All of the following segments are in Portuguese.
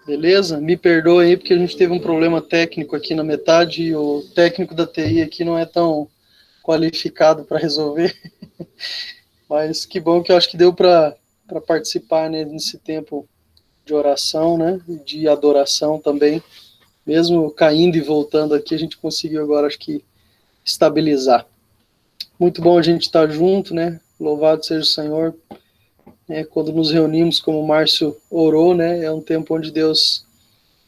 Beleza? Me perdoe aí, porque a gente teve um problema técnico aqui na metade e o técnico da TI aqui não é tão qualificado para resolver. Mas que bom que eu acho que deu para participar, né, nesse tempo de oração, né, de adoração também. Mesmo caindo e voltando aqui, a gente conseguiu agora, acho que, estabilizar. Muito bom a gente estar junto, né? Louvado seja o Senhor. Quando nos reunimos, como o Márcio orou, né? É um tempo onde Deus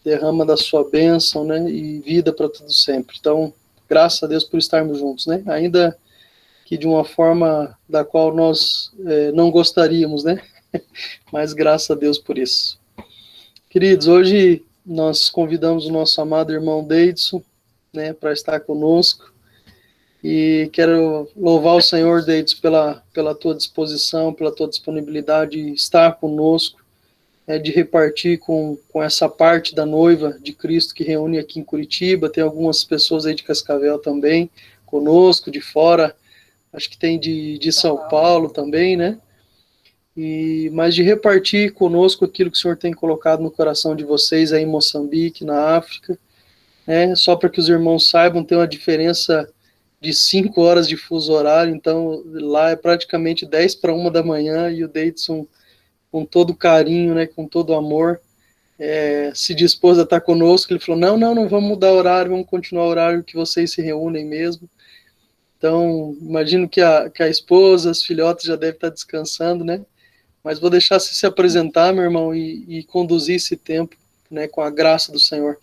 derrama da sua bênção, né? E vida para tudo sempre. Então, graças a Deus por estarmos juntos, né? Ainda que de uma forma da qual nós não gostaríamos, né? Mas graças a Deus por isso. Queridos, hoje nós convidamos o nosso amado irmão Deidson, né, para estar conosco. E quero louvar o Senhor, Deidson, pela tua disposição, pela tua disponibilidade de estar conosco, de repartir com essa parte da noiva de Cristo que reúne aqui em Curitiba. Tem algumas pessoas aí de Cascavel também conosco, de fora, acho que tem de São Paulo também, né? Mas de repartir conosco aquilo que o Senhor tem colocado no coração de vocês aí em Moçambique, na África, né? Só para que os irmãos saibam, tem uma diferença de 5 horas de fuso horário, então lá é praticamente 10 para 1 da manhã, e o Deidson, com todo carinho, né, com todo amor, se dispôs a estar conosco. Ele falou, não vamos mudar o horário, vamos continuar o horário que vocês se reúnem mesmo. Então, imagino que a esposa, as filhotas já devem estar descansando, né? Mas vou deixar você se apresentar, meu irmão, e conduzir esse tempo, né, com a graça do Senhor.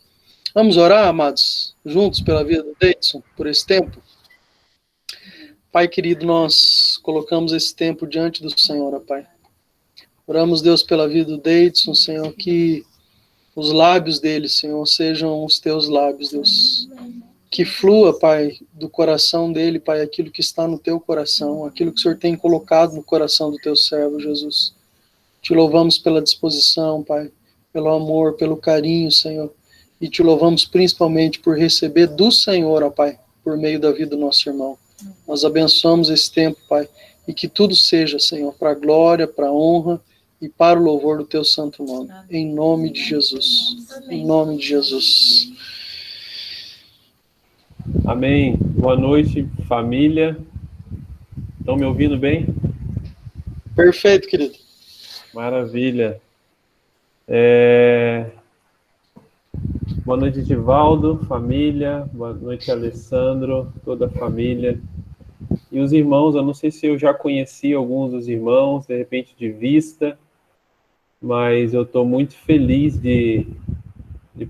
Vamos orar, amados, juntos pela vida do Deidson, por esse tempo? Pai querido, nós colocamos esse tempo diante do Senhor, ó Pai. Oramos, Deus, pela vida do Deidson, Senhor, que os lábios dele, Senhor, sejam os teus lábios, Deus. Que flua, Pai, do coração dele, Pai, aquilo que está no teu coração, aquilo que o Senhor tem colocado no coração do teu servo, Jesus. Te louvamos pela disposição, Pai, pelo amor, pelo carinho, Senhor. E te louvamos principalmente por receber do Senhor, ó Pai, por meio da vida do nosso irmão. Nós abençoamos esse tempo, Pai, e que tudo seja, Senhor, para a glória, para a honra e para o louvor do teu santo nome. Em nome de Jesus. Em nome de Jesus. Amém. Boa noite, família. Estão me ouvindo bem? Perfeito, querido. Maravilha. Boa noite, Divaldo, família. Boa noite, Alessandro, toda a família. E os irmãos, eu não sei se eu já conheci alguns dos irmãos, de repente de vista, mas eu estou muito feliz de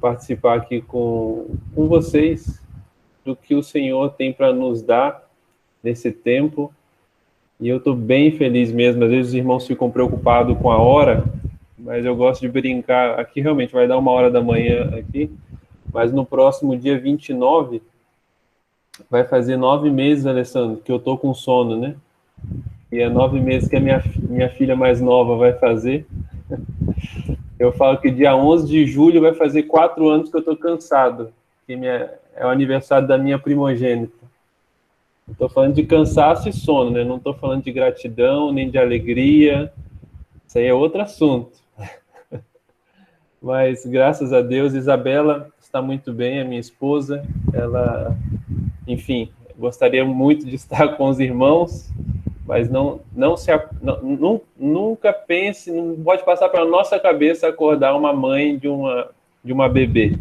participar aqui com vocês do que o Senhor tem para nos dar nesse tempo. E eu estou bem feliz mesmo. Às vezes os irmãos ficam preocupados com a hora, mas eu gosto de brincar. Aqui realmente vai dar 1h da manhã aqui, mas no próximo dia 29, vai fazer 9 meses, Alessandro, que eu estou com sono, né? E é 9 meses que a minha filha mais nova vai fazer. Eu falo que dia 11 de julho vai fazer 4 anos que eu estou cansado, que é o aniversário da minha primogênita. Estou falando de cansaço e sono, né? Não estou falando de gratidão, nem de alegria. Isso aí é outro assunto. Mas, graças a Deus, Isabela está muito bem, a minha esposa. Ela, enfim, gostaria muito de estar com os irmãos, mas nunca pense, não pode passar pela nossa cabeça acordar uma mãe de uma bebê.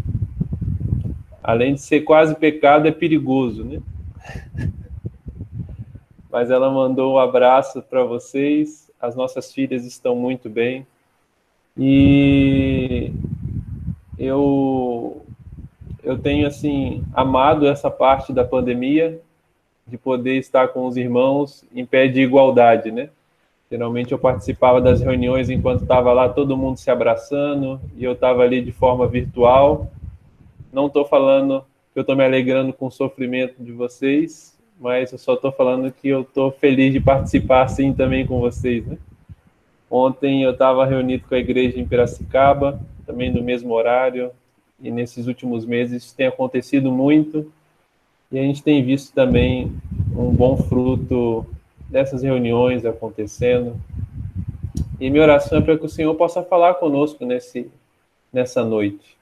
Além de ser quase pecado, é perigoso, né? Mas ela mandou um abraço para vocês. As nossas filhas estão muito bem. E eu tenho, assim, amado essa parte da pandemia, de poder estar com os irmãos em pé de igualdade, né? Geralmente eu participava das reuniões enquanto estava lá todo mundo se abraçando, e eu estava ali de forma virtual. Não estou falando que eu estou me alegrando com o sofrimento de vocês, mas eu só estou falando que eu estou feliz de participar assim também com vocês, né? Ontem eu estava reunido com a igreja em Piracicaba, também no mesmo horário, e nesses últimos meses isso tem acontecido muito, e a gente tem visto também um bom fruto dessas reuniões acontecendo. E minha oração é para que o Senhor possa falar conosco nessa noite.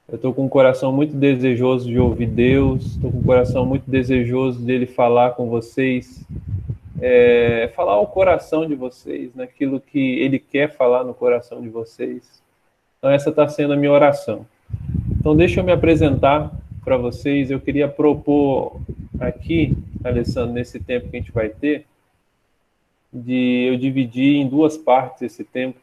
Eu estou com um coração muito desejoso de ouvir Deus, estou com um coração muito desejoso dele falar com vocês, falar ao coração de vocês, naquilo que ele quer falar no coração de vocês. Então essa está sendo a minha oração. Então deixa eu me apresentar para vocês. Eu queria propor aqui, Alessandro, nesse tempo que a gente vai ter, de eu dividir em duas partes esse tempo.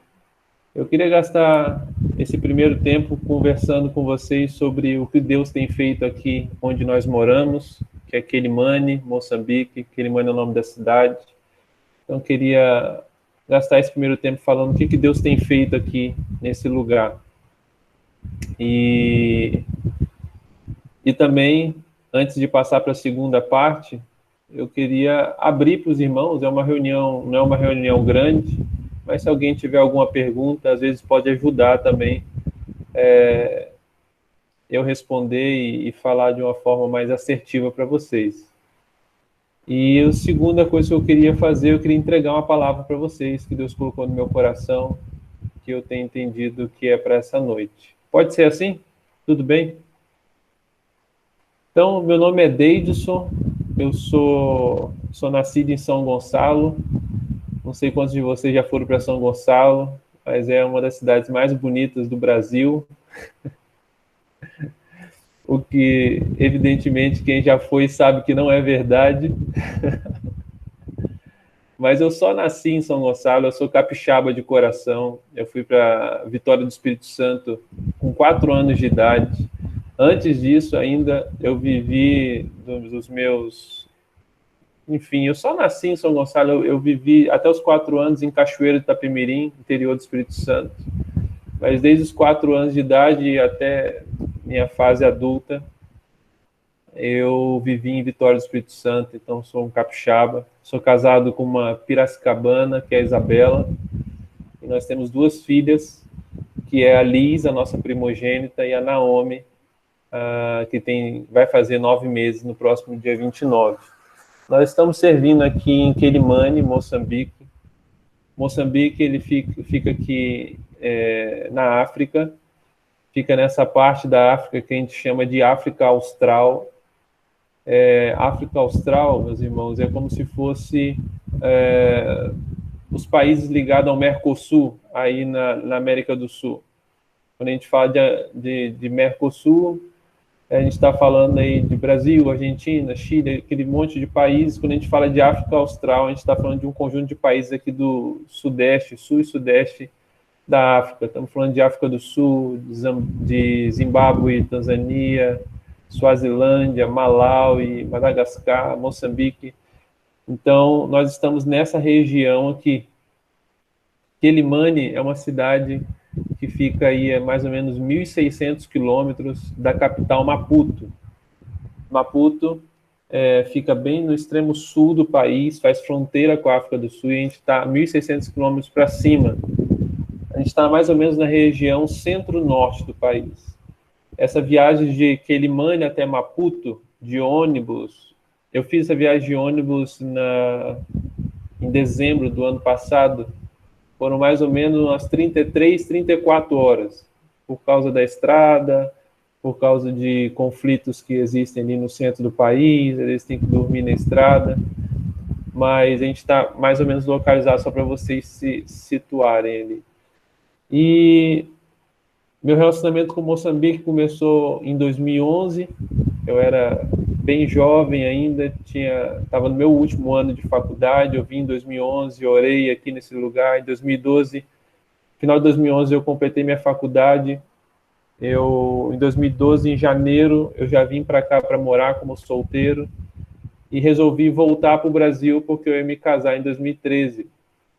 Eu queria gastar esse primeiro tempo conversando com vocês sobre o que Deus tem feito aqui onde nós moramos, que é Quelimane, Moçambique. Quelimane é o nome da cidade. Então, eu queria gastar esse primeiro tempo falando o que Deus tem feito aqui nesse lugar. E também, antes de passar para a segunda parte, eu queria abrir para os irmãos. É uma reunião, não é uma reunião grande, mas se alguém tiver alguma pergunta, às vezes pode ajudar também eu responder e falar de uma forma mais assertiva para vocês. E a segunda coisa que eu queria fazer, eu queria entregar uma palavra para vocês, que Deus colocou no meu coração, que eu tenho entendido que é para essa noite. Pode ser assim? Tudo bem? Então, meu nome é Deidson, eu sou nascido em São Gonçalo. Não sei quantos de vocês já foram para São Gonçalo, mas é uma das cidades mais bonitas do Brasil. O que, evidentemente, quem já foi sabe que não é verdade. Mas eu só nasci em São Gonçalo, eu sou capixaba de coração. Eu fui para Vitória do Espírito Santo com 4 anos de idade. Antes disso, ainda, eu vivi dos meus... Enfim, eu só nasci em São Gonçalo, eu vivi até os 4 anos em Cachoeiro de Itapemirim, interior do Espírito Santo. Mas desde os 4 anos de idade até minha fase adulta, eu vivi em Vitória do Espírito Santo, então sou um capixaba. Sou casado com uma piracicabana, que é a Isabela, e nós temos 2 filhas, que é a Liz, a nossa primogênita, e a Naomi, que vai fazer 9 meses no próximo dia 29. Nós estamos servindo aqui em Quelimane, Moçambique. Moçambique, ele fica aqui na África, fica nessa parte da África que a gente chama de África Austral. África Austral, meus irmãos, é como se fosse os países ligados ao Mercosul, aí na América do Sul. Quando a gente fala de Mercosul, a gente está falando aí de Brasil, Argentina, Chile, aquele monte de países. Quando a gente fala de África Austral, a gente está falando de um conjunto de países aqui do Sudeste, Sul e Sudeste da África. Estamos falando de África do Sul, de Zimbábue, Tanzânia, Suazilândia, Malawi, Madagascar, Moçambique. Então, nós estamos nessa região aqui. Quelimane é uma cidade que fica aí a mais ou menos 1.600 quilômetros da capital Maputo. Maputo fica bem no extremo sul do país, faz fronteira com a África do Sul, e a gente está 1.600 quilômetros para cima. A gente está mais ou menos na região centro-norte do país. Essa viagem de Quelimane até Maputo, de ônibus, eu fiz essa viagem de ônibus em dezembro do ano passado. Foram mais ou menos umas 33, 34 horas, por causa da estrada, por causa de conflitos que existem ali no centro do país, eles têm que dormir na estrada, mas a gente está mais ou menos localizado só para vocês se situarem ali. E meu relacionamento com Moçambique começou em 2011, eu era bem jovem ainda, estava no meu último ano de faculdade, eu vim em 2011, orei aqui nesse lugar. Em 2012, final de 2011, eu completei minha faculdade. Em 2012, em janeiro, eu já vim para cá para morar como solteiro e resolvi voltar para o Brasil porque eu ia me casar em 2013.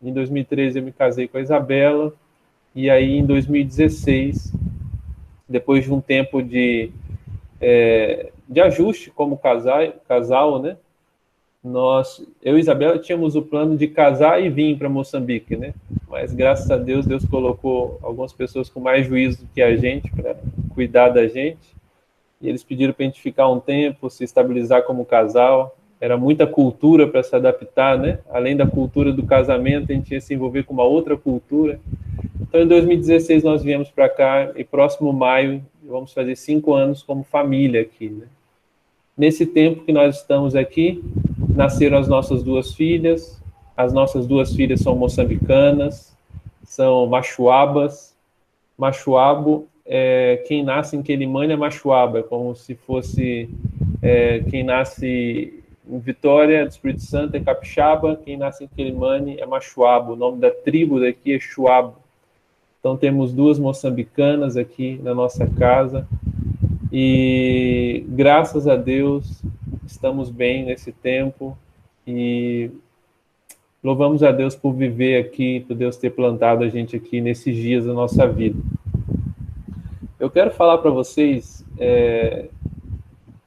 Em 2013, eu me casei com a Isabela, e aí em 2016, depois de um tempo de ajuste como casal, né? Eu e Isabela tínhamos o plano de casar e vir para Moçambique, né? Mas graças a Deus, Deus colocou algumas pessoas com mais juízo do que a gente para cuidar da gente, e eles pediram para a gente ficar um tempo, se estabilizar como casal, era muita cultura para se adaptar, né? Além da cultura do casamento, a gente ia se envolver com uma outra cultura. Então, em 2016, nós viemos para cá e próximo maio vamos fazer 5 anos como família aqui, né? Nesse tempo que nós estamos aqui, nasceram as nossas 2 filhas. As nossas 2 filhas são moçambicanas, são machuabas. Machuabo, quem nasce em Quelimane é machuaba, é como se fosse quem nasce em Vitória do Espírito Santo é capixaba, quem nasce em Quelimane é machuabo. O nome da tribo daqui é Chuabo. Então temos 2 moçambicanas aqui na nossa casa e graças a Deus estamos bem nesse tempo e louvamos a Deus por viver aqui, por Deus ter plantado a gente aqui nesses dias da nossa vida. Eu quero falar para vocês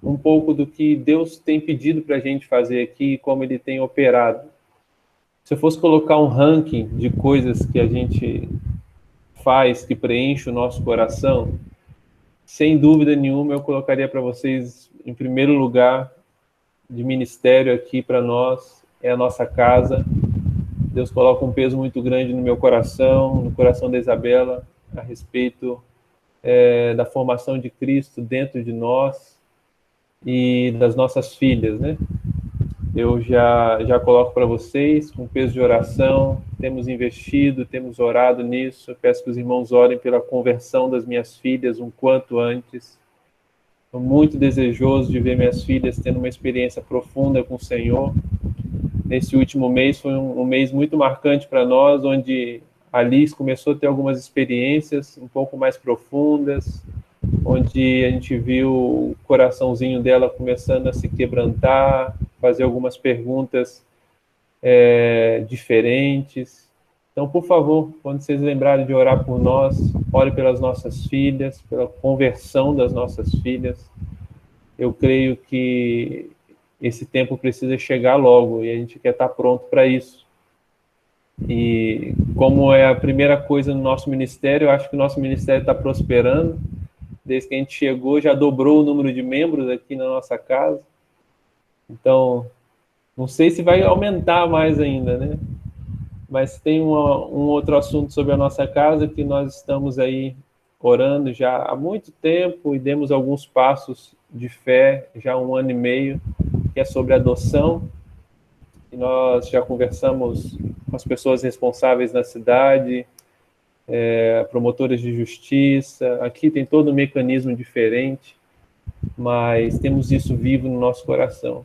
um pouco do que Deus tem pedido para a gente fazer aqui e como Ele tem operado. Se eu fosse colocar um ranking de coisas que a gente faz, que preenche o nosso coração, sem dúvida nenhuma eu colocaria para vocês, em primeiro lugar, de ministério aqui para nós, é a nossa casa. Deus coloca um peso muito grande no meu coração, no coração da Isabela, a respeito da formação de Cristo dentro de nós e das nossas filhas, né? Eu já coloco para vocês, com peso de oração, temos investido, temos orado nisso. Eu peço que os irmãos orem pela conversão das minhas filhas um quanto antes. Estou muito desejoso de ver minhas filhas tendo uma experiência profunda com o Senhor. Nesse último mês foi um mês muito marcante para nós, onde a Liz começou a ter algumas experiências um pouco mais profundas, onde a gente viu o coraçãozinho dela começando a se quebrantar, fazer algumas perguntas diferentes. Então, por favor, quando vocês lembrarem de orar por nós, ore pelas nossas filhas, pela conversão das nossas filhas. Eu creio que esse tempo precisa chegar logo e a gente quer estar pronto para isso. E como é a primeira coisa no nosso ministério, eu acho que o nosso ministério está prosperando. Desde que a gente chegou, já dobrou o número de membros aqui na nossa casa. Então, não sei se vai aumentar mais ainda, né? Mas tem um outro assunto sobre a nossa casa que nós estamos aí orando já há muito tempo e demos alguns passos de fé já há 1 ano e meio, que é sobre adoção. E nós já conversamos com as pessoas responsáveis na cidade, promotores de justiça. Aqui tem todo um mecanismo diferente, mas temos isso vivo no nosso coração.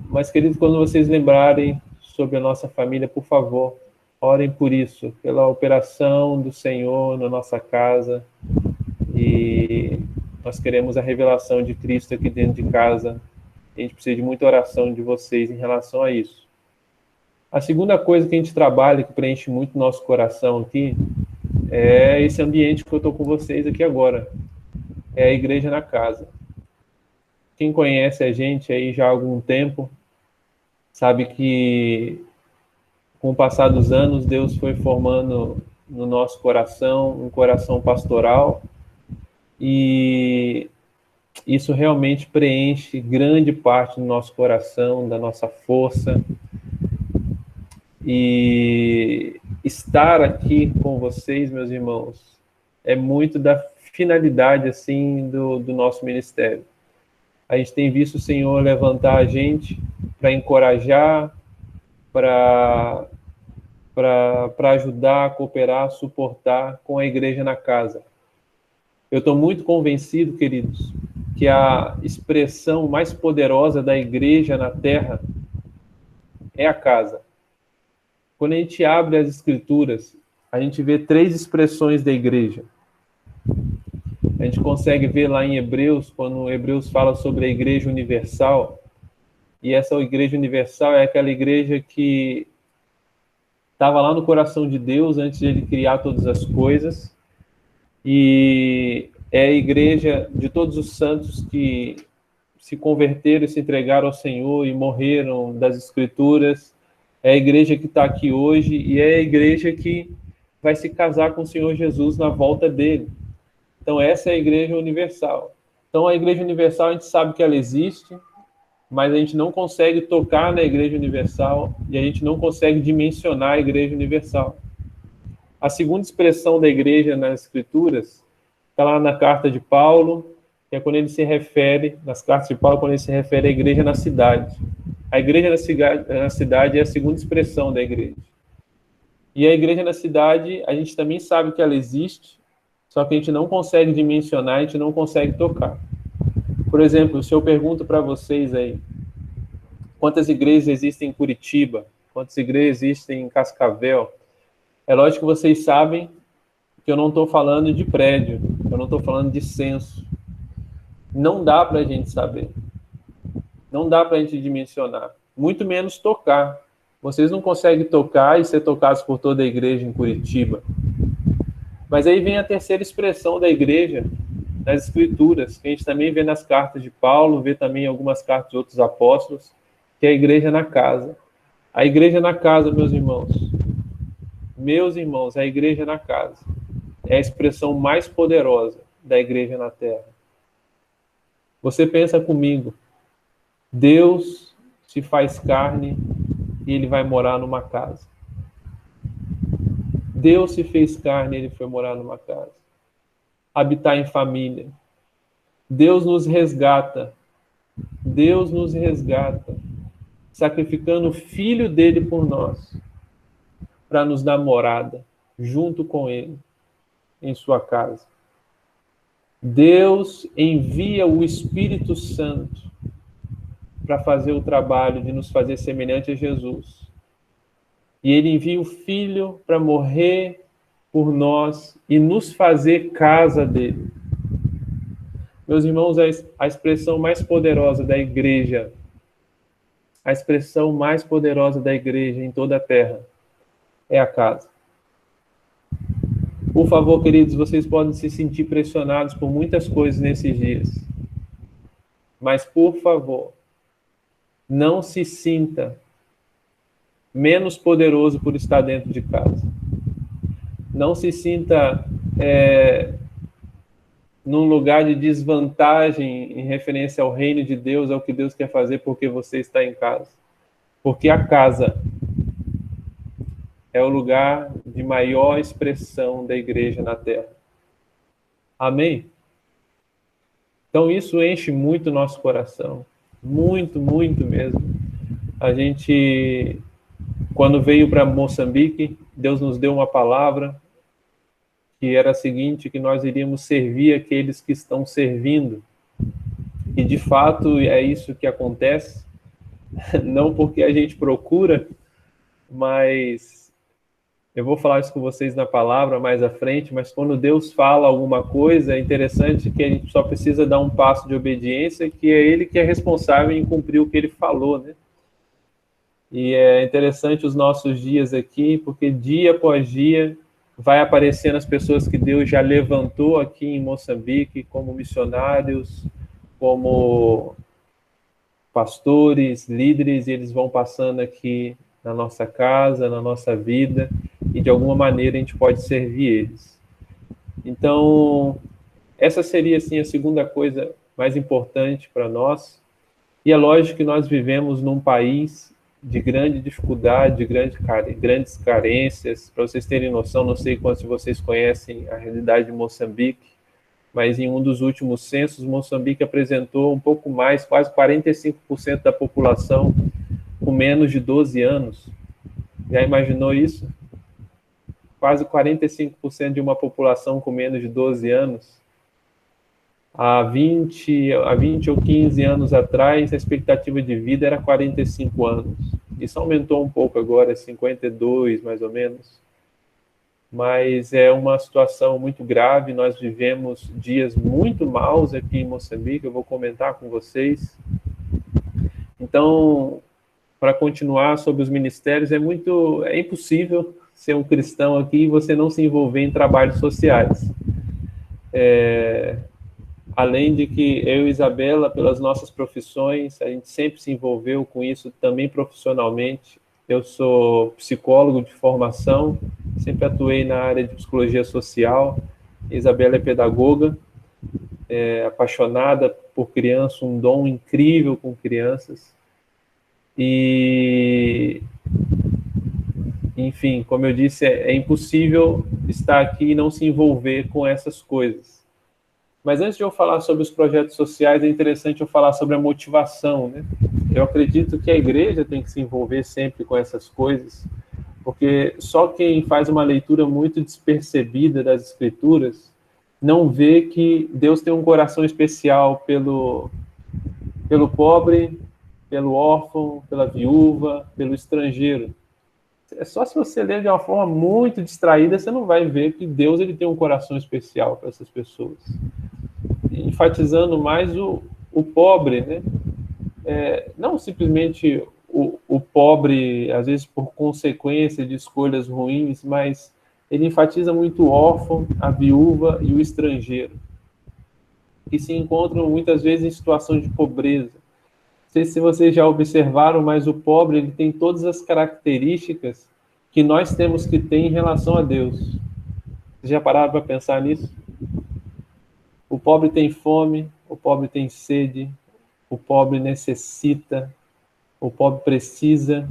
Mas, querido, quando vocês lembrarem sobre a nossa família, por favor, orem por isso, pela operação do Senhor na nossa casa. E nós queremos a revelação de Cristo aqui dentro de casa. A gente precisa de muita oração de vocês em relação a isso. A segunda coisa que a gente trabalha, que preenche muito nosso coração aqui, é esse ambiente que eu estou com vocês aqui agora. É a igreja na casa. Quem conhece a gente aí já há algum tempo, sabe que com o passar dos anos, Deus foi formando no nosso coração um coração pastoral e isso realmente preenche grande parte do nosso coração, da nossa força. E estar aqui com vocês, meus irmãos, é muito da finalidade assim do nosso ministério. A gente tem visto o Senhor levantar a gente para encorajar, para ajudar, cooperar, suportar com a igreja na casa. Eu estou muito convencido, queridos, que a expressão mais poderosa da igreja na terra é a casa. Quando a gente abre as Escrituras, a gente vê 3 expressões da igreja. A gente consegue ver lá em Hebreus, quando Hebreus fala sobre a igreja universal, e essa igreja universal é aquela igreja que estava lá no coração de Deus antes de Ele criar todas as coisas, e é a igreja de todos os santos que se converteram e se entregaram ao Senhor e morreram das Escrituras. É a igreja que está aqui hoje e é a igreja que vai se casar com o Senhor Jesus na volta dele. Então essa é a igreja universal. Então a igreja universal a gente sabe que ela existe, mas a gente não consegue tocar na Igreja Universal e a gente não consegue dimensionar a Igreja Universal. A segunda expressão da Igreja nas Escrituras está lá na carta de Paulo, que é quando ele se refere, nas cartas de Paulo, quando ele se refere à igreja na cidade. A igreja na cidade é a segunda expressão da igreja. E a igreja na cidade, a gente também sabe que ela existe, só que a gente não consegue dimensionar, a gente não consegue tocar. Por exemplo, se eu pergunto para vocês aí, quantas igrejas existem em Curitiba, quantas igrejas existem em Cascavel, é lógico que vocês sabem que eu não estou falando de prédio, eu não estou falando de censo. Não dá para a gente saber. Não dá para a gente dimensionar. Muito menos tocar. Vocês não conseguem tocar e ser tocados por toda a igreja em Curitiba. Mas aí vem a terceira expressão da igreja nas Escrituras, que a gente também vê nas cartas de Paulo, vê também em algumas cartas de outros apóstolos, que é a igreja na casa. A igreja na casa, meus irmãos, a igreja na casa é a expressão mais poderosa da igreja na terra. Você pensa comigo, Deus se faz carne e ele vai morar numa casa. Deus se fez carne e ele foi morar numa casa. Habitar em família. Deus nos resgata. Deus nos resgata, sacrificando o Filho dele por nós, para nos dar morada, junto com ele, em sua casa. Deus envia o Espírito Santo para fazer o trabalho de nos fazer semelhante a Jesus. E ele envia o Filho para morrer por nós e nos fazer casa dele. Meus irmãos, a expressão mais poderosa da igreja, a expressão mais poderosa da igreja em toda a terra é a casa. Por favor, queridos, vocês podem se sentir pressionados por muitas coisas nesses dias. Mas, por favor, não se sinta menos poderoso por estar dentro de casa. Não se sinta num lugar de desvantagem em referência ao reino de Deus, ao que Deus quer fazer porque você está em casa. Porque a casa é o lugar de maior expressão da igreja na terra. Amém? Então isso enche muito o nosso coração. Muito, muito mesmo. A gente, quando veio para Moçambique, Deus nos deu uma palavra que era a seguinte, que nós iríamos servir aqueles que estão servindo. E de fato é isso que acontece. Não porque a gente procura, mas eu vou falar isso com vocês na palavra mais à frente, mas quando Deus fala alguma coisa, é interessante que a gente só precisa dar um passo de obediência, que é Ele que é responsável em cumprir o que Ele falou, né? E é interessante os nossos dias aqui, porque dia após dia vai aparecendo as pessoas que Deus já levantou aqui em Moçambique como missionários, como pastores, líderes, e eles vão passando aqui na nossa casa, na nossa vida, e de alguma maneira a gente pode servir eles. Então, essa seria assim a segunda coisa mais importante para nós. E é lógico que nós vivemos num país de grande dificuldade, de grandes carências. Para vocês terem noção, não sei quantos de vocês conhecem a realidade de Moçambique, mas em um dos últimos censos, Moçambique apresentou um pouco mais, quase 45% da população com menos de 12 anos. Já imaginou isso? Quase 45% de uma população com menos de 12 anos. Há 20 ou 15 anos atrás, a expectativa de vida era 45 anos. Isso aumentou um pouco agora, 52 mais ou menos. Mas é uma situação muito grave, nós vivemos dias muito maus aqui em Moçambique, eu vou comentar com vocês. Então, para continuar sobre os ministérios, é impossível ser um cristão aqui e você não se envolver em trabalhos sociais. Além de que eu e Isabela, pelas nossas profissões, a gente sempre se envolveu com isso também profissionalmente. Eu sou psicólogo de formação, sempre atuei na área de psicologia social. Isabela é pedagoga. apaixonada por criança, um dom incrível com crianças. E, enfim, como eu disse, é impossível estar aqui e não se envolver com essas coisas. Mas antes de eu falar sobre os projetos sociais, é interessante eu falar sobre a motivação, né? Eu acredito que a igreja tem que se envolver sempre com essas coisas, porque só quem faz uma leitura muito despercebida das Escrituras não vê que Deus tem um coração especial pelo pobre, pelo órfão, pela viúva, pelo estrangeiro. É só se você ler de uma forma muito distraída, você não vai ver que Deus ele tem um coração especial para essas pessoas. Enfatizando mais o pobre, né? Não simplesmente o pobre, às vezes por consequência de escolhas ruins, mas ele enfatiza muito o órfão, a viúva e o estrangeiro, que se encontram muitas vezes em situação de pobreza. Não sei se vocês já observaram, mas o pobre ele tem todas as características que nós temos que ter em relação a Deus. Vocês já pararam para pensar nisso? O pobre tem fome, o pobre tem sede, o pobre necessita, o pobre precisa,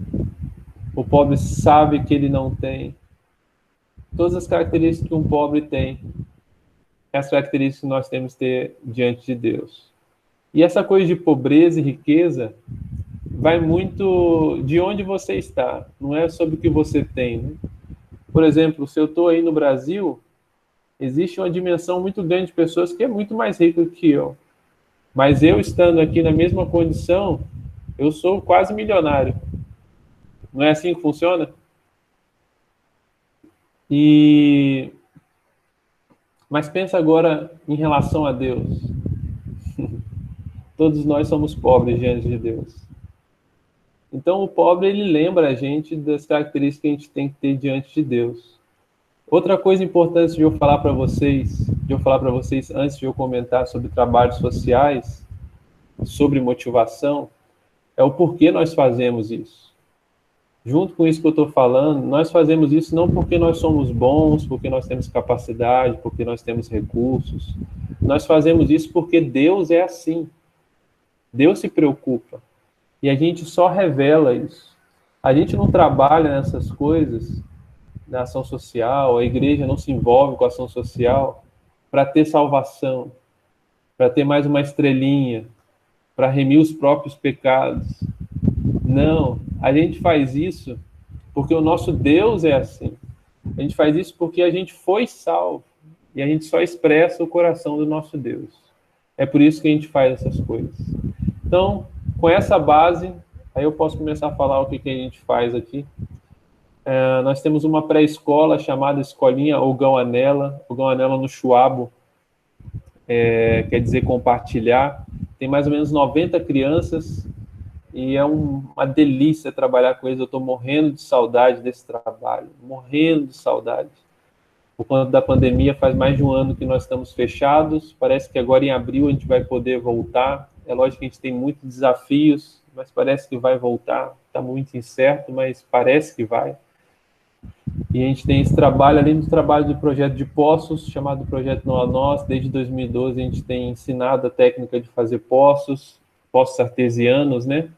o pobre sabe que ele não tem. Todas as características que um pobre tem, as características que nós temos que ter diante de Deus. E essa coisa de pobreza e riqueza vai muito de onde você está, não é sobre o que você tem, né? Por exemplo, se eu estou aí no Brasil, existe uma dimensão muito grande de pessoas que é muito mais rica que eu. Mas eu estando aqui na mesma condição, eu sou quase milionário. Não é assim que funciona? Mas pensa agora em relação a Deus. Todos nós somos pobres diante de Deus. Então o pobre, ele lembra a gente das características que a gente tem que ter diante de Deus. Outra coisa importante de eu falar para vocês, antes de eu comentar sobre trabalhos sociais, sobre motivação, é o porquê nós fazemos isso. Junto com isso que eu estou falando, nós fazemos isso não porque nós somos bons, porque nós temos capacidade, porque nós temos recursos. Nós fazemos isso porque Deus é assim. Deus se preocupa. E a gente só revela isso. A gente não trabalha nessas coisas, na ação social, a igreja não se envolve com a ação social para ter salvação, para ter mais uma estrelinha, para remir os próprios pecados. Não, a gente faz isso porque o nosso Deus é assim. A gente faz isso porque a gente foi salvo e a gente só expressa o coração do nosso Deus. É por isso que a gente faz essas coisas. Então, com essa base, aí eu posso começar a falar o que a gente faz aqui. Nós temos uma pré-escola chamada Escolinha Ogão Anela no Chuabo, quer dizer compartilhar. Tem mais ou menos 90 crianças e é uma delícia trabalhar com eles. Eu estou morrendo de saudade desse trabalho, morrendo de saudade. Por conta da pandemia, faz mais de um ano que nós estamos fechados. Parece que agora em abril a gente vai poder voltar. É lógico que a gente tem muitos desafios, mas parece que vai voltar. Está muito incerto, mas parece que vai. E a gente tem esse trabalho, além do trabalho do projeto de poços, chamado Projeto Não a Nós. Desde 2012 a gente tem ensinado a técnica de fazer poços artesianos, né?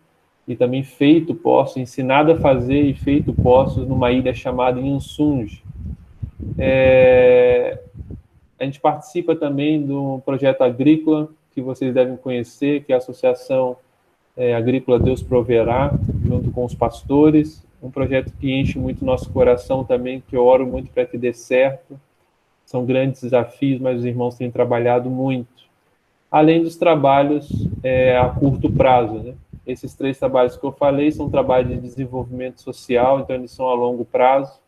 E também feito poços, ensinado a fazer e feito poços numa ilha chamada Insunge. A gente participa também do projeto agrícola, que vocês devem conhecer, que é a Associação Agrícola Deus Proverá, junto com os pastores. Um projeto que enche muito nosso coração também, que eu oro muito para que dê certo. São grandes desafios, mas os irmãos têm trabalhado muito. Além dos trabalhos a curto prazo, né? Esses 3 trabalhos que eu falei são trabalhos de desenvolvimento social, então eles são a longo prazo.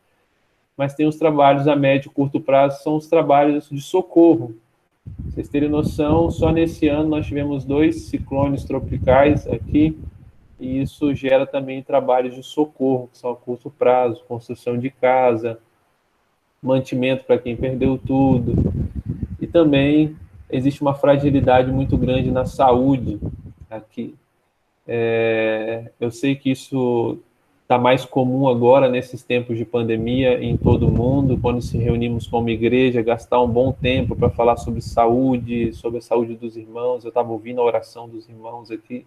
Mas tem os trabalhos a médio e curto prazo, são os trabalhos de socorro. Pra vocês terem noção, só nesse ano nós tivemos 2 ciclones tropicais aqui, e isso gera também trabalhos de socorro, que são a curto prazo, construção de casa, mantimento para quem perdeu tudo. E também existe uma fragilidade muito grande na saúde aqui. Eu sei que isso está mais comum agora, nesses tempos de pandemia, em todo o mundo, quando se reunimos como igreja, gastar um bom tempo para falar sobre a saúde dos irmãos. Eu estava ouvindo a oração dos irmãos aqui,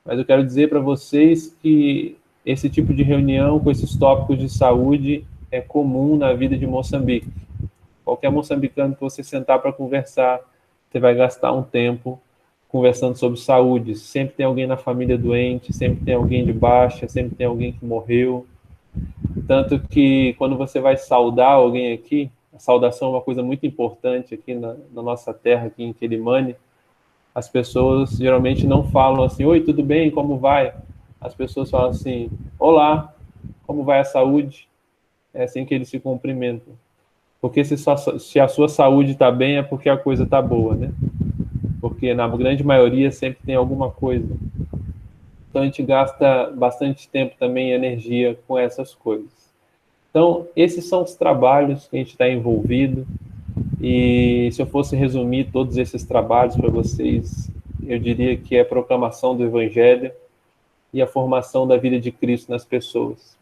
mas eu quero dizer para vocês que esse tipo de reunião com esses tópicos de saúde é comum na vida de Moçambique. Qualquer moçambicano que você sentar para conversar, você vai gastar um tempo conversando sobre saúde. Sempre tem alguém na família doente, sempre tem alguém de baixa, sempre tem alguém que morreu. Tanto que quando você vai saudar alguém aqui, a saudação é uma coisa muito importante aqui na nossa terra, aqui em Quelimane. As pessoas geralmente não falam assim, oi, tudo bem, como vai? As pessoas falam assim, olá, como vai a saúde? É assim que eles se cumprimentam. Porque se a sua saúde está bem, é porque a coisa está boa, né? Porque na grande maioria sempre tem alguma coisa. Então a gente gasta bastante tempo também e energia com essas coisas. Então, esses são os trabalhos que a gente está envolvido. E se eu fosse resumir todos esses trabalhos para vocês, eu diria que é a proclamação do Evangelho e a formação da vida de Cristo nas pessoas,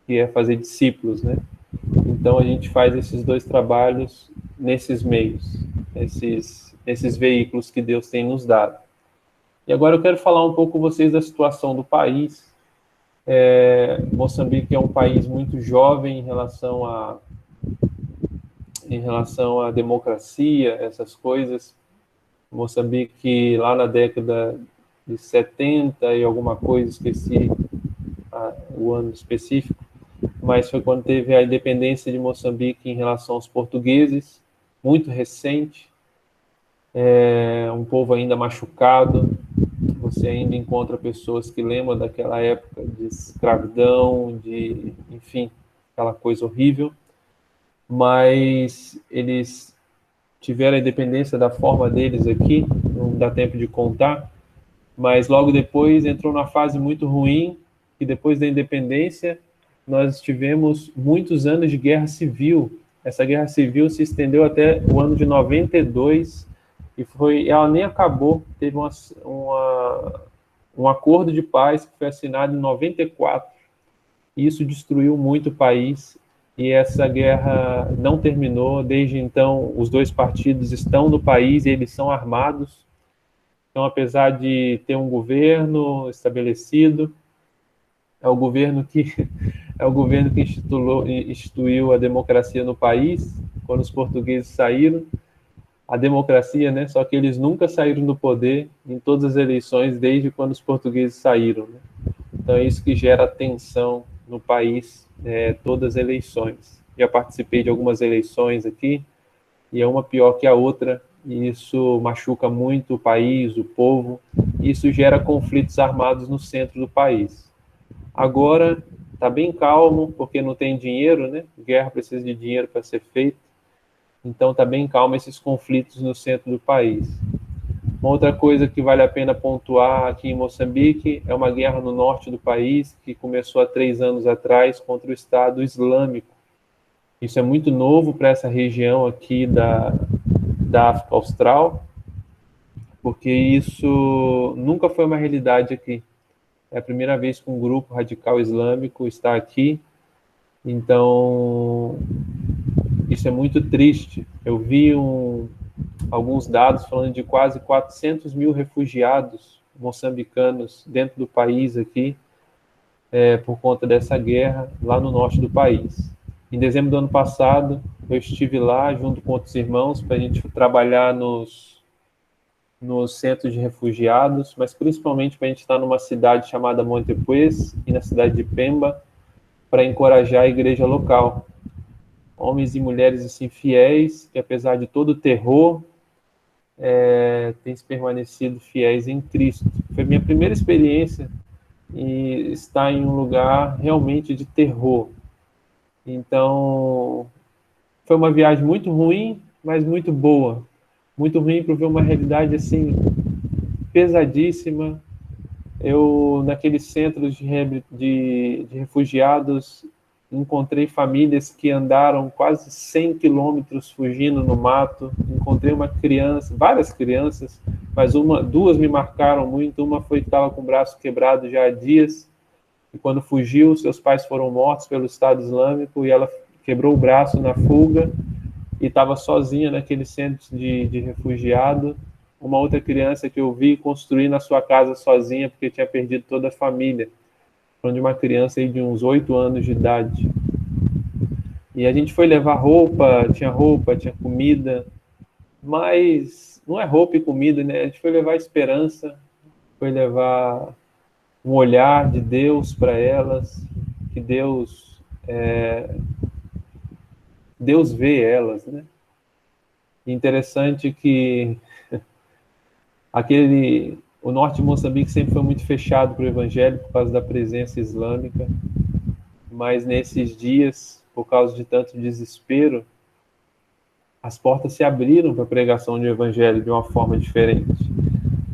que é fazer discípulos, né? Então a gente faz esses dois trabalhos nesses meios, esses veículos que Deus tem nos dado. E agora eu quero falar um pouco com vocês da situação do país. Moçambique é um país muito jovem em relação à democracia, essas coisas. Moçambique, lá na década de 70 e alguma coisa, esqueci o ano específico, mas foi quando teve a independência de Moçambique em relação aos portugueses, muito recente, um povo ainda machucado. Você ainda encontra pessoas que lembram daquela época de escravidão, enfim, aquela coisa horrível, mas eles tiveram a independência da forma deles aqui, não dá tempo de contar, mas logo depois entrou numa fase muito ruim, e depois da independência nós tivemos muitos anos de guerra civil. Essa guerra civil se estendeu até o ano de 92, e ela nem acabou. Teve um acordo de paz que foi assinado em 94, e isso destruiu muito o país, e essa guerra não terminou. Desde então, os dois partidos estão no país e eles são armados. Então, apesar de ter um governo estabelecido, é o governo que instituiu a democracia no país, quando os portugueses saíram, a democracia, né? Só que eles nunca saíram do poder em todas as eleições desde quando os portugueses saíram, né? Então é isso que gera tensão no país, todas as eleições. Já participei de algumas eleições aqui, e é uma pior que a outra, e isso machuca muito o país, o povo, e isso gera conflitos armados no centro do país. Agora está bem calmo, porque não tem dinheiro, né? Guerra precisa de dinheiro para ser feita. Então está bem calmo esses conflitos no centro do país. Uma outra coisa que vale a pena pontuar aqui em Moçambique é uma guerra no norte do país, que começou há 3 anos atrás contra o Estado Islâmico. Isso é muito novo para essa região aqui da África Austral, porque isso nunca foi uma realidade aqui. É a primeira vez que um grupo radical islâmico está aqui. Então, isso é muito triste. Eu vi alguns dados falando de quase 400 mil refugiados moçambicanos dentro do país aqui, por conta dessa guerra lá no norte do país. Em dezembro do ano passado, eu estive lá junto com outros irmãos para a gente trabalhar nos centros de refugiados, mas principalmente para a gente estar numa cidade chamada Montepuez e na cidade de Pemba, para encorajar a igreja local. Homens e mulheres assim, fiéis, que apesar de todo o terror, têm se permanecido fiéis em Cristo. Foi minha primeira experiência em estar em um lugar realmente de terror. Então, foi uma viagem muito ruim, mas muito boa. Muito ruim para ver uma realidade assim, pesadíssima. Eu, naqueles centros de refugiados, encontrei famílias que andaram quase 100 quilômetros fugindo no mato. Encontrei uma criança, várias crianças, mas duas me marcaram muito. Uma foi que estava com o braço quebrado já há dias, e quando fugiu, seus pais foram mortos pelo Estado Islâmico e ela quebrou o braço na fuga e estava sozinha naquele centro de refugiado. Uma outra criança que eu vi construir na sua casa sozinha porque tinha perdido toda a família, de uma criança aí de uns 8 anos de idade. E a gente foi levar roupa, tinha comida, mas não é roupa e comida, né? A gente foi levar esperança, foi levar um olhar de Deus para elas, que Deus vê elas, né? Interessante que o norte de Moçambique sempre foi muito fechado para o evangelho por causa da presença islâmica, mas nesses dias, por causa de tanto desespero, as portas se abriram para a pregação do evangelho de uma forma diferente.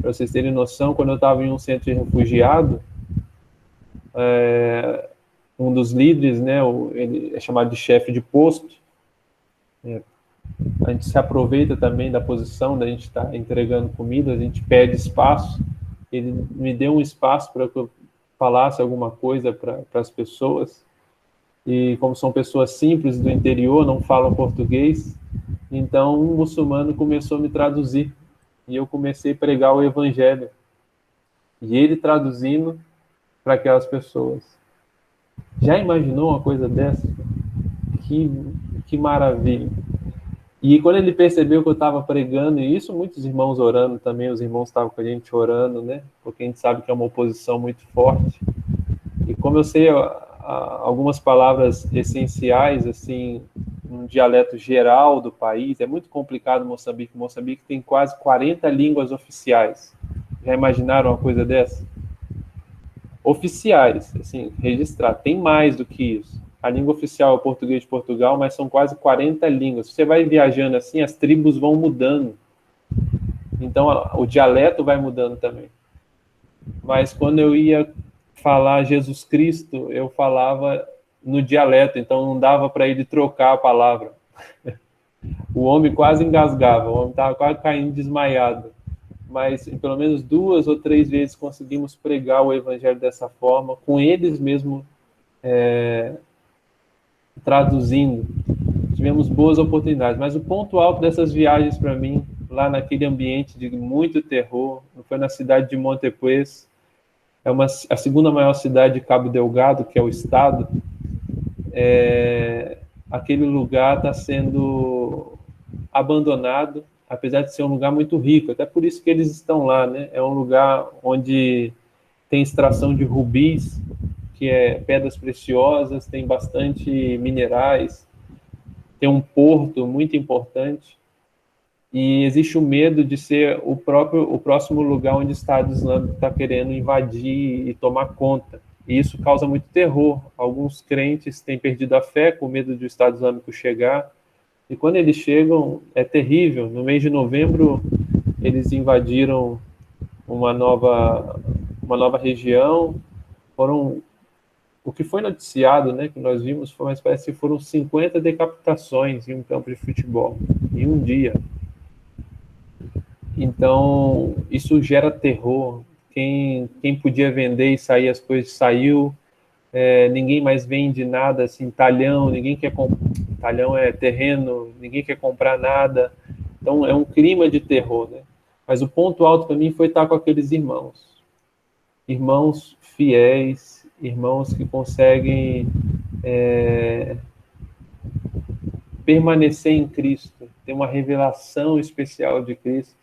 Para vocês terem noção, quando eu estava em um centro de refugiado, um dos líderes, né, ele é chamado de chefe de posto, a gente se aproveita também da posição da gente estar entregando comida, a gente pede espaço, ele me deu um espaço para que eu falasse alguma coisa para as pessoas, e como são pessoas simples do interior, não falam português, então um muçulmano começou a me traduzir, e eu comecei a pregar o evangelho, e ele traduzindo para aquelas pessoas. Já imaginou uma coisa dessa? Que maravilha! E quando ele percebeu que eu estava pregando, e isso muitos irmãos orando também, os irmãos estavam com a gente orando, né? Porque a gente sabe que é uma oposição muito forte. E como eu sei algumas palavras essenciais, assim, um dialeto geral do país, é muito complicado Moçambique. Moçambique tem quase 40 línguas oficiais. Já imaginaram uma coisa dessa? Oficiais, assim, registrado. Tem mais do que isso. A língua oficial é o português de Portugal, mas são quase 40 línguas. Você vai viajando assim, as tribos vão mudando. Então, o dialeto vai mudando também. Mas quando eu ia falar Jesus Cristo, eu falava no dialeto, então não dava para ele trocar a palavra. O homem quase engasgava, o homem estava quase caindo desmaiado. Mas pelo menos 2 ou 3 vezes conseguimos pregar o evangelho dessa forma, com eles mesmo traduzindo. Tivemos boas oportunidades, mas o ponto alto dessas viagens para mim, lá naquele ambiente de muito terror, foi na cidade de Montepuez, a segunda maior cidade de Cabo Delgado, que é o estado. Aquele lugar está sendo abandonado, apesar de ser um lugar muito rico, até por isso que eles estão lá, né? É um lugar onde tem extração de rubis, que é pedras preciosas, tem bastante minerais, tem um porto muito importante, e existe o medo de ser o próximo lugar onde o Estado Islâmico está querendo invadir e tomar conta. E isso causa muito terror. Alguns crentes têm perdido a fé com medo de o Estado Islâmico chegar, e quando eles chegam, é terrível. No mês de novembro, eles invadiram uma nova região. O que foi noticiado, né, que nós vimos, foi uma espécie, foram 50 decapitações em um campo de futebol, em um dia. Então, isso gera terror. Quem podia vender e sair as coisas saiu. Ninguém mais vende nada, assim, talhão, ninguém quer comprar. Talhão é terreno, ninguém quer comprar nada. Então, é um clima de terror, né? Mas o ponto alto para mim foi estar com aqueles irmãos. Irmãos fiéis, irmãos que conseguem permanecer em Cristo, ter uma revelação especial de Cristo,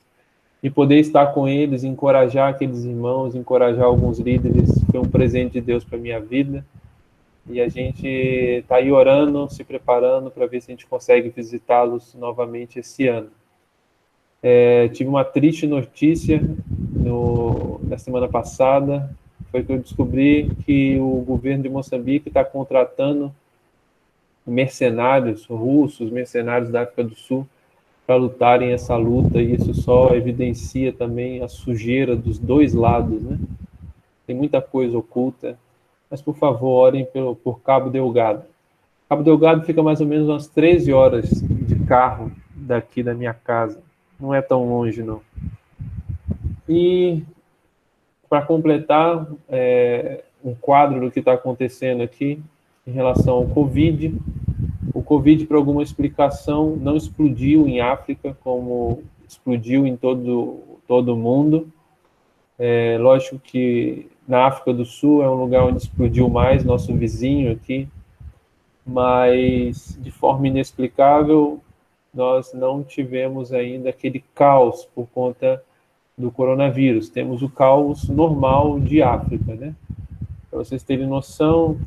e poder estar com eles, encorajar aqueles irmãos, encorajar alguns líderes, foi um presente de Deus para a minha vida. E a gente está aí orando, se preparando para ver se a gente consegue visitá-los novamente esse ano. Tive uma triste notícia na semana passada, foi que eu descobri que o governo de Moçambique está contratando mercenários russos, mercenários da África do Sul, para lutarem essa luta, e isso só evidencia também a sujeira dos dois lados, né? Tem muita coisa oculta, mas por favor, orem por Cabo Delgado. Cabo Delgado fica mais ou menos umas 13 horas de carro daqui da minha casa, não é tão longe não. E para completar, um quadro do que está acontecendo aqui em relação ao Covid. O Covid, por alguma explicação, não explodiu em África, como explodiu em todo o mundo. Lógico que na África do Sul é um lugar onde explodiu mais, nosso vizinho aqui, mas de forma inexplicável, nós não tivemos ainda aquele caos por conta do coronavírus. Temos o caos normal de África, né? Para vocês terem noção,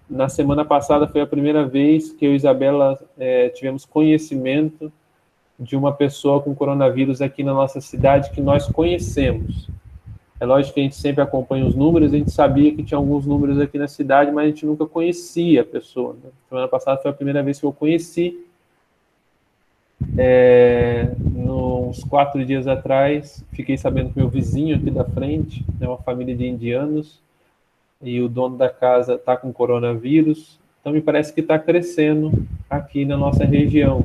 na semana passada foi a primeira vez que eu e Isabela tivemos conhecimento de uma pessoa com coronavírus aqui na nossa cidade que nós conhecemos. É lógico que a gente sempre acompanha os números, a gente sabia que tinha alguns números aqui na cidade, mas a gente nunca conhecia a pessoa, né? Semana passada foi a primeira vez que eu conheci. Uns 4 dias atrás, fiquei sabendo que meu vizinho aqui da frente, é uma família de indianos, e o dono da casa está com coronavírus, então me parece que está crescendo aqui na nossa região.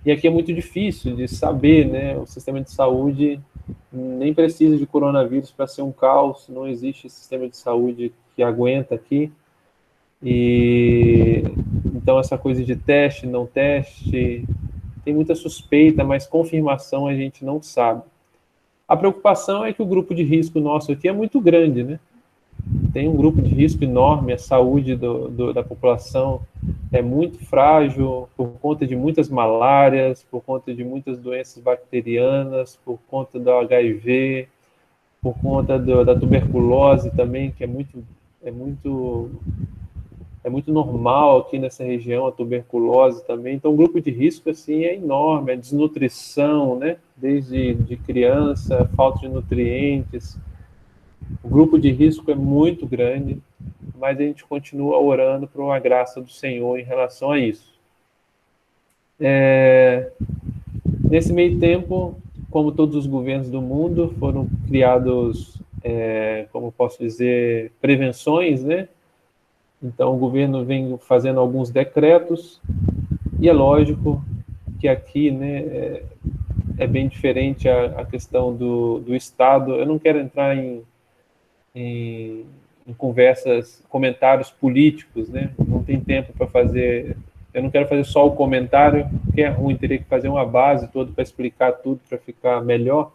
E aqui é muito difícil de saber, né? O sistema de saúde nem precisa de coronavírus para ser um caos, não existe sistema de saúde que aguenta aqui. E então essa coisa de teste, não teste, tem muita suspeita, mas confirmação a gente não sabe. A preocupação é que o grupo de risco nosso aqui é muito grande, né? Tem um grupo de risco enorme, a saúde da população é muito frágil por conta de muitas malárias, por conta de muitas doenças bacterianas, por conta do HIV, por conta da tuberculose também, que é muito normal aqui nessa região, a tuberculose também. Então, o grupo de risco assim é enorme, a desnutrição, né? Desde de criança, falta de nutrientes. O grupo de risco é muito grande, mas a gente continua orando por uma graça do Senhor em relação a isso. Nesse meio tempo, como todos os governos do mundo, foram criados, como posso dizer, prevenções, né? Então, o governo vem fazendo alguns decretos, e é lógico que aqui, né, é bem diferente a questão do Estado. Eu não quero entrar em conversas, comentários políticos, né? Não tem tempo para fazer. Eu não quero fazer só o comentário, que é ruim, teria que fazer uma base toda para explicar tudo, para ficar melhor.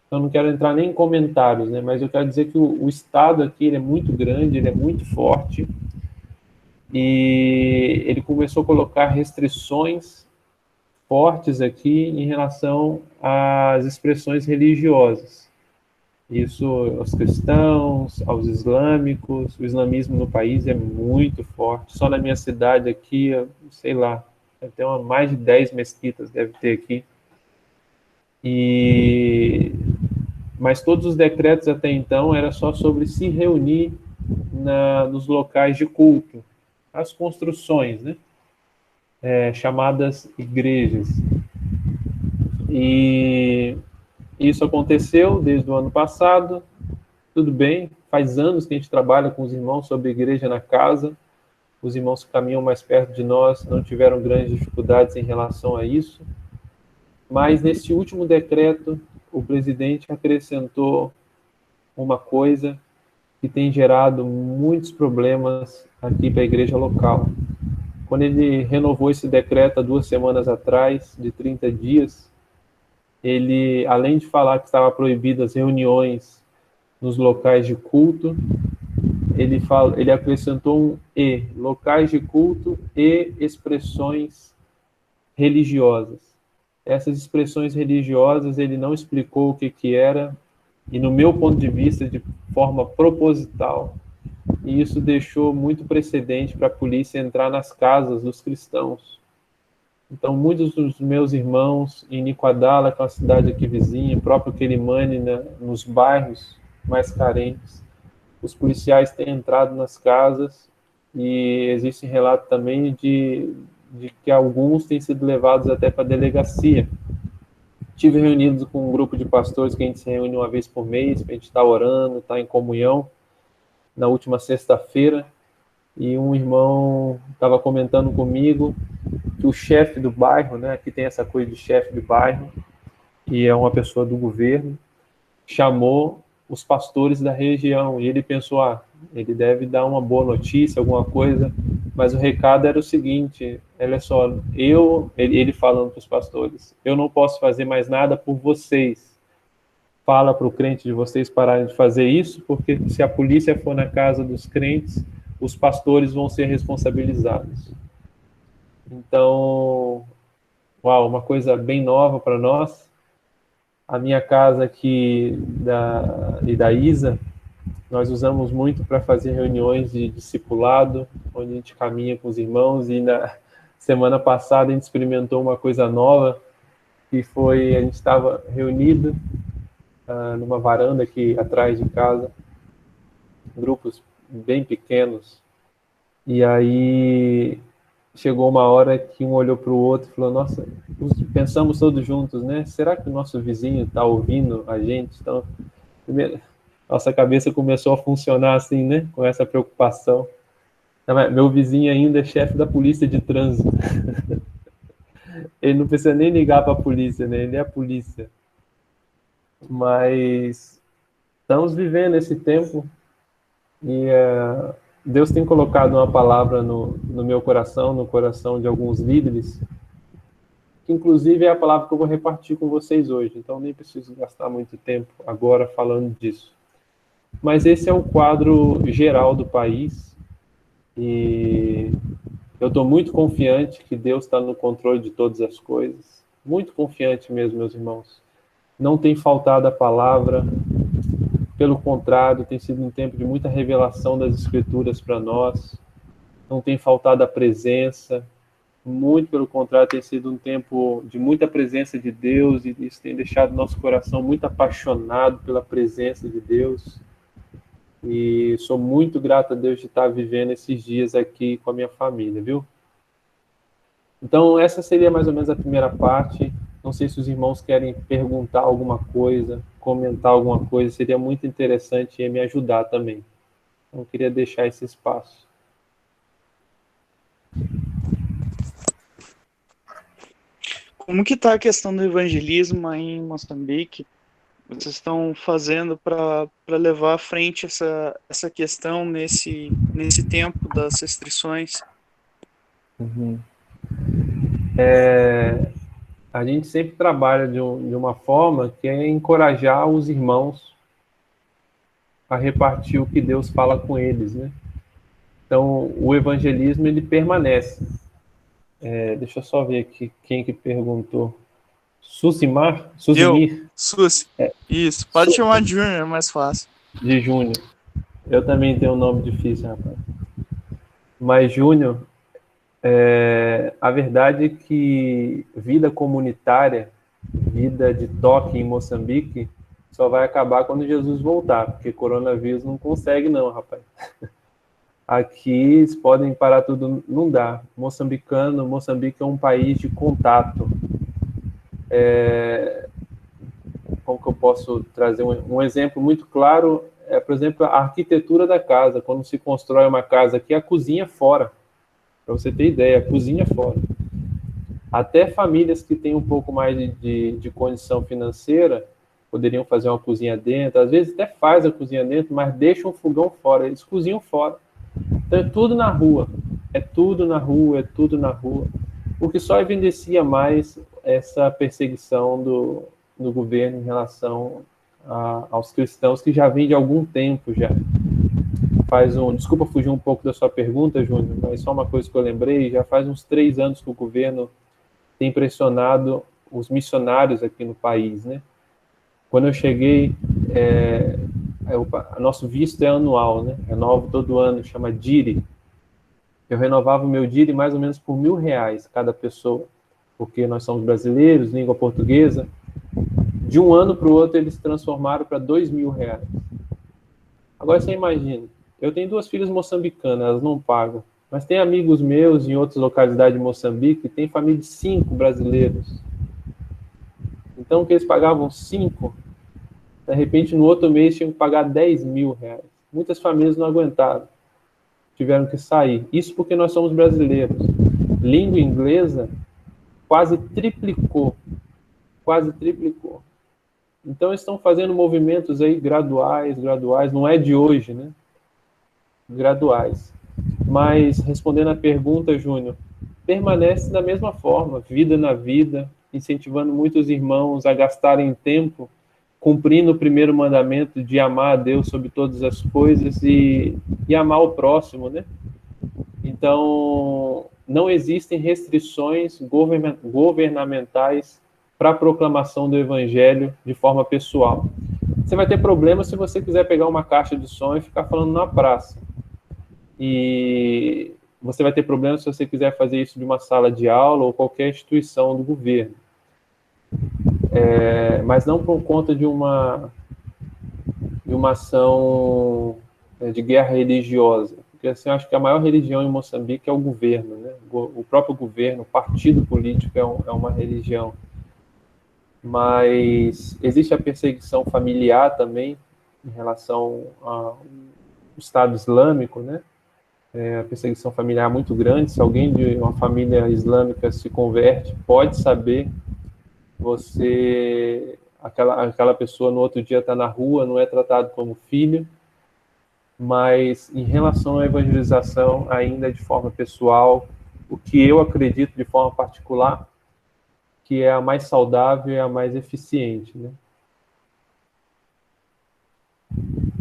Então, eu não quero entrar nem em comentários, né? Mas eu quero dizer que o Estado aqui ele é muito grande, ele é muito forte, e ele começou a colocar restrições fortes aqui em relação às expressões religiosas. Isso aos cristãos, aos islâmicos. O islamismo no país é muito forte. Só na minha cidade aqui, sei lá, deve ter mais de 10 mesquitas, deve ter aqui. Mas todos os decretos até então era só sobre se reunir nos locais de culto, as construções, né? Chamadas igrejas. E isso aconteceu desde o ano passado. Tudo bem, faz anos que a gente trabalha com os irmãos sobre igreja na casa. Os irmãos que caminham mais perto de nós não tiveram grandes dificuldades em relação a isso. Mas nesse último decreto, o presidente acrescentou uma coisa que tem gerado muitos problemas aqui para a igreja local. Quando ele renovou esse decreto há 2 semanas atrás, de 30 dias, ele, além de falar que estava proibidas as reuniões nos locais de culto, ele acrescentou um "e", locais de culto e expressões religiosas. Essas expressões religiosas ele não explicou o que era, e no meu ponto de vista, de forma proposital. E isso deixou muito precedente para a polícia entrar nas casas dos cristãos. Então, muitos dos meus irmãos em Nicoadala, que é uma cidade aqui vizinha, próprio Quelimane, nos bairros mais carentes, os policiais têm entrado nas casas, e existe relato também de que alguns têm sido levados até para a delegacia. Estive reunido com um grupo de pastores que a gente se reúne uma vez por mês, para a gente estar orando, estar em comunhão, na última sexta-feira, e um irmão estava comentando comigo que o chefe do bairro, né, aqui tem essa coisa de chefe de bairro, e é uma pessoa do governo, chamou os pastores da região, e ele pensou, ele deve dar uma boa notícia, alguma coisa, mas o recado era o seguinte, olha só, ele falando para os pastores, eu não posso fazer mais nada por vocês, fala para o crente de vocês pararem de fazer isso, porque se a polícia for na casa dos crentes, os pastores vão ser responsabilizados. Então, uma coisa bem nova para nós. A minha casa aqui e da Isa, nós usamos muito para fazer reuniões de discipulado, onde a gente caminha com os irmãos, e na semana passada a gente experimentou uma coisa nova, que foi, a gente estava reunido numa varanda aqui atrás de casa, grupos bem pequenos, e aí chegou uma hora que um olhou para o outro e falou, nossa, pensamos todos juntos, né? Será que o nosso vizinho está ouvindo a gente? Então, nossa cabeça começou a funcionar assim, né? Com essa preocupação. Meu vizinho ainda é chefe da polícia de trânsito. Ele não precisa nem ligar para a polícia, né? Ele é a polícia. Mas estamos vivendo esse tempo e Deus tem colocado uma palavra no meu coração, no coração de alguns líderes, que inclusive é a palavra que eu vou repartir com vocês hoje, então nem preciso gastar muito tempo agora falando disso. Mas esse é o quadro geral do país, e eu estou muito confiante que Deus está no controle de todas as coisas, muito confiante mesmo, meus irmãos. Não tem faltado a palavra, pelo contrário, tem sido um tempo de muita revelação das Escrituras para nós. Não tem faltado a presença. Muito pelo contrário, tem sido um tempo de muita presença de Deus, e isso tem deixado nosso coração muito apaixonado pela presença de Deus. E sou muito grato a Deus de estar vivendo esses dias aqui com a minha família, viu? Então, essa seria mais ou menos a primeira parte. Não sei se os irmãos querem perguntar alguma coisa, comentar alguma coisa, seria muito interessante e me ajudar também. Então, eu queria deixar esse espaço. Como que está a questão do evangelismo aí em Moçambique? Vocês estão fazendo para levar à frente essa questão nesse tempo das restrições? Uhum. A gente sempre trabalha de uma forma que é encorajar os irmãos a repartir o que Deus fala com eles, né? Então, o evangelismo, ele permanece. Deixa eu só ver aqui quem que perguntou. Susimir? Susi. Isso, pode chamar de Júnior, é mais fácil. De Júnior. Eu também tenho um nome difícil, rapaz. Mas Júnior, a verdade é que vida comunitária, vida de toque em Moçambique, só vai acabar quando Jesus voltar, porque coronavírus não consegue não, rapaz. Aqui eles podem parar tudo, não dá. Moçambique é um país de contato. Como que eu posso trazer um exemplo muito claro? Por exemplo, a arquitetura da casa. Quando se constrói uma casa aqui, a cozinha é fora. Para você ter ideia, a cozinha é fora. Até famílias que têm um pouco mais de condição financeira poderiam fazer uma cozinha dentro. Às vezes até faz a cozinha dentro, mas deixam o fogão fora. Eles cozinham fora. Então é tudo na rua. É tudo na rua, é tudo na rua. O que só evidencia mais essa perseguição do governo em relação aos cristãos, que já vem de algum tempo já. Desculpa fugir um pouco da sua pergunta, Júnior, mas só uma coisa que eu lembrei, já faz uns 3 anos que o governo tem pressionado os missionários aqui no país, né? Quando eu cheguei, nosso visto é anual, né? Renovo todo ano, chama DIRI. Eu renovava o meu DIRI mais ou menos por R$1.000 cada pessoa, porque nós somos brasileiros, língua portuguesa. De um ano para o outro, eles transformaram para R$2.000. Agora você imagina, eu tenho 2 filhas moçambicanas, elas não pagam, mas tem amigos meus em outras localidades de Moçambique que tem família de 5 brasileiros. Então, que eles pagavam 5, de repente, no outro mês, tinham que pagar R$10.000. Muitas famílias não aguentaram, tiveram que sair. Isso porque nós somos brasileiros. Língua inglesa quase triplicou. Então, estão fazendo movimentos aí graduais, não é de hoje, né? Graduais. Mas, respondendo à pergunta, Júnior, permanece da mesma forma, vida na vida, incentivando muitos irmãos a gastarem tempo cumprindo o primeiro mandamento de amar a Deus sobre todas as coisas e amar o próximo, né? Então, não existem restrições governamentais para a proclamação do evangelho de forma pessoal. Você vai ter problema se você quiser pegar uma caixa de som e ficar falando na praça. E você vai ter problema se você quiser fazer isso de uma sala de aula ou qualquer instituição do governo. Mas não por conta de uma ação de guerra religiosa. Porque assim, eu acho que a maior religião em Moçambique é o governo, né? O próprio governo, o partido político é uma religião. Mas existe a perseguição familiar também, em relação ao Estado Islâmico, né? A perseguição familiar é muito grande. Se alguém de uma família islâmica se converte, pode saber, aquela pessoa no outro dia está na rua, não é tratado como filho, mas em relação à evangelização, ainda de forma pessoal, o que eu acredito de forma particular, que é a mais saudável e a mais eficiente, né?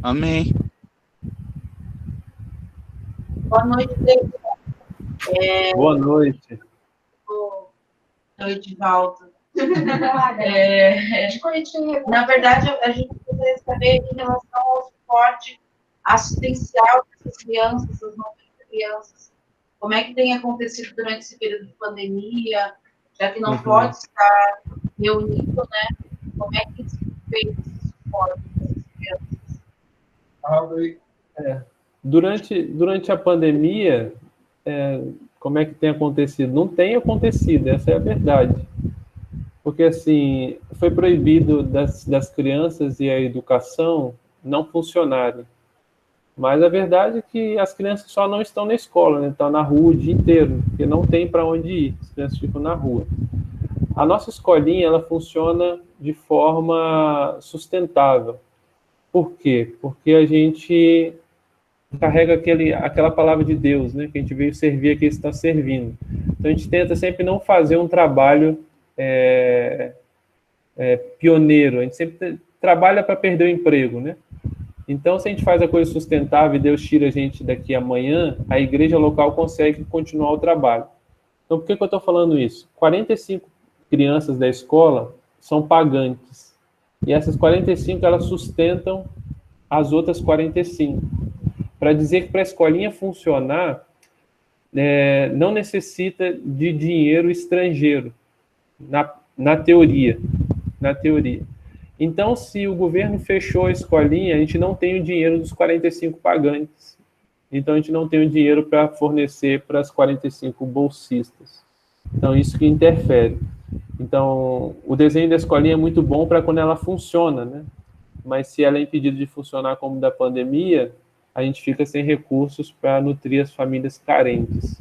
Amém. Boa noite, Boa noite. Boa noite, Valdo. Na verdade, a gente gostaria de saber em relação ao suporte assistencial dessas crianças, das 90 crianças, como é que tem acontecido durante esse período de pandemia, já que não pode estar reunido, né? Como é que tem sido feito esse suporte dessas crianças? Durante a pandemia, como é que tem acontecido? Não tem acontecido, essa é a verdade. Porque, assim, foi proibido das crianças e a educação não funcionarem. Mas a verdade é que as crianças só não estão na escola, né? Estão na rua o dia inteiro, porque não tem para onde ir, as crianças ficam na rua. A nossa escolinha, ela funciona de forma sustentável. Por quê? Porque a gente carrega aquela palavra de Deus, né? Que a gente veio servir aqui, está servindo. Então a gente tenta sempre não fazer um trabalho pioneiro, a gente sempre trabalha para perder o emprego, né? Então, se a gente faz a coisa sustentável e Deus tira a gente daqui amanhã, a igreja local consegue continuar o trabalho. Então, por que eu estou falando isso? 45 crianças da escola são pagantes. E essas 45, elas sustentam as outras 45. Para dizer que para a escolinha funcionar, não necessita de dinheiro estrangeiro, na teoria. Então, se o governo fechou a escolinha, a gente não tem o dinheiro dos 45 pagantes. Então, a gente não tem o dinheiro para fornecer para as 45 bolsistas. Então, isso que interfere. Então, o desenho da escolinha é muito bom para quando ela funciona, né? Mas se ela é impedida de funcionar como da pandemia, a gente fica sem recursos para nutrir as famílias carentes.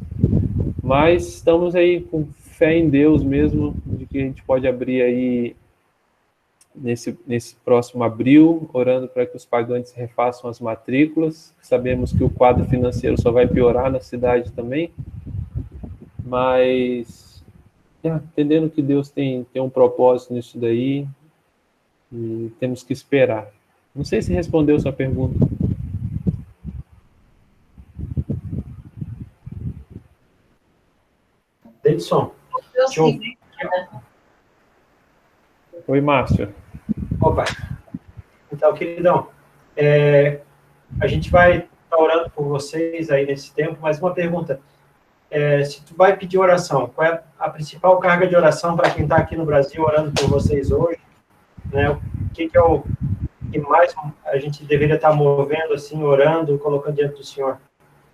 Mas estamos aí com fé em Deus mesmo, de que a gente pode abrir aí nesse próximo abril, orando para que os pagantes refaçam as matrículas. Sabemos que o quadro financeiro só vai piorar na cidade também, mas entendendo que Deus tem um propósito nisso daí, e temos que esperar. Não sei se respondeu a sua pergunta. Edson. Oi, Márcio. Opa. Então, queridão, a gente vai estar orando por vocês aí nesse tempo, mas uma pergunta. Se tu vai pedir oração, qual é a principal carga de oração para quem está aqui no Brasil orando por vocês hoje? Né? O que é o que mais a gente deveria estar movendo, assim, orando, colocando diante do Senhor?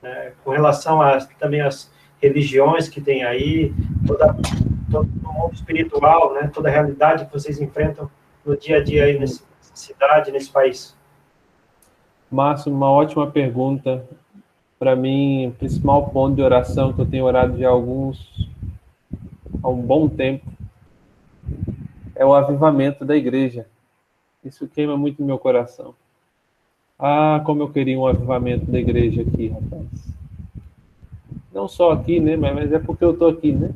Né? Com relação também às religiões que tem aí, todo o mundo espiritual, né? Toda a realidade que vocês enfrentam no dia a dia aí nessa cidade, nesse país. Márcio, uma ótima pergunta. Para mim, o principal ponto de oração que eu tenho orado já há um bom tempo, é o avivamento da igreja. Isso queima muito no meu coração. Ah, como eu queria um avivamento da igreja aqui, rapaz. Não só aqui, né? Mas é porque eu estou aqui, né?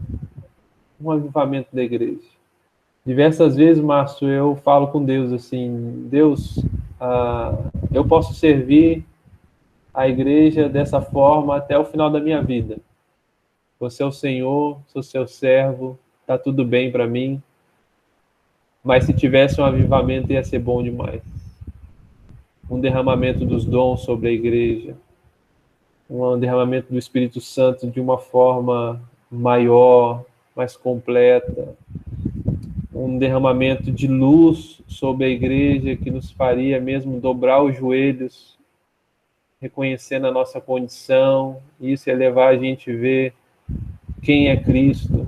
Um avivamento da igreja. Diversas vezes, Márcio, eu falo com Deus assim, Deus, eu posso servir a igreja dessa forma até o final da minha vida. Você é o Senhor, sou seu servo, tá tudo bem para mim. Mas se tivesse um avivamento ia ser bom demais. Um derramamento dos dons sobre a igreja, um derramamento do Espírito Santo de uma forma maior, mais completa, um derramamento de luz sobre a igreja que nos faria mesmo dobrar os joelhos, reconhecendo a nossa condição. Isso é levar a gente a ver quem é Cristo.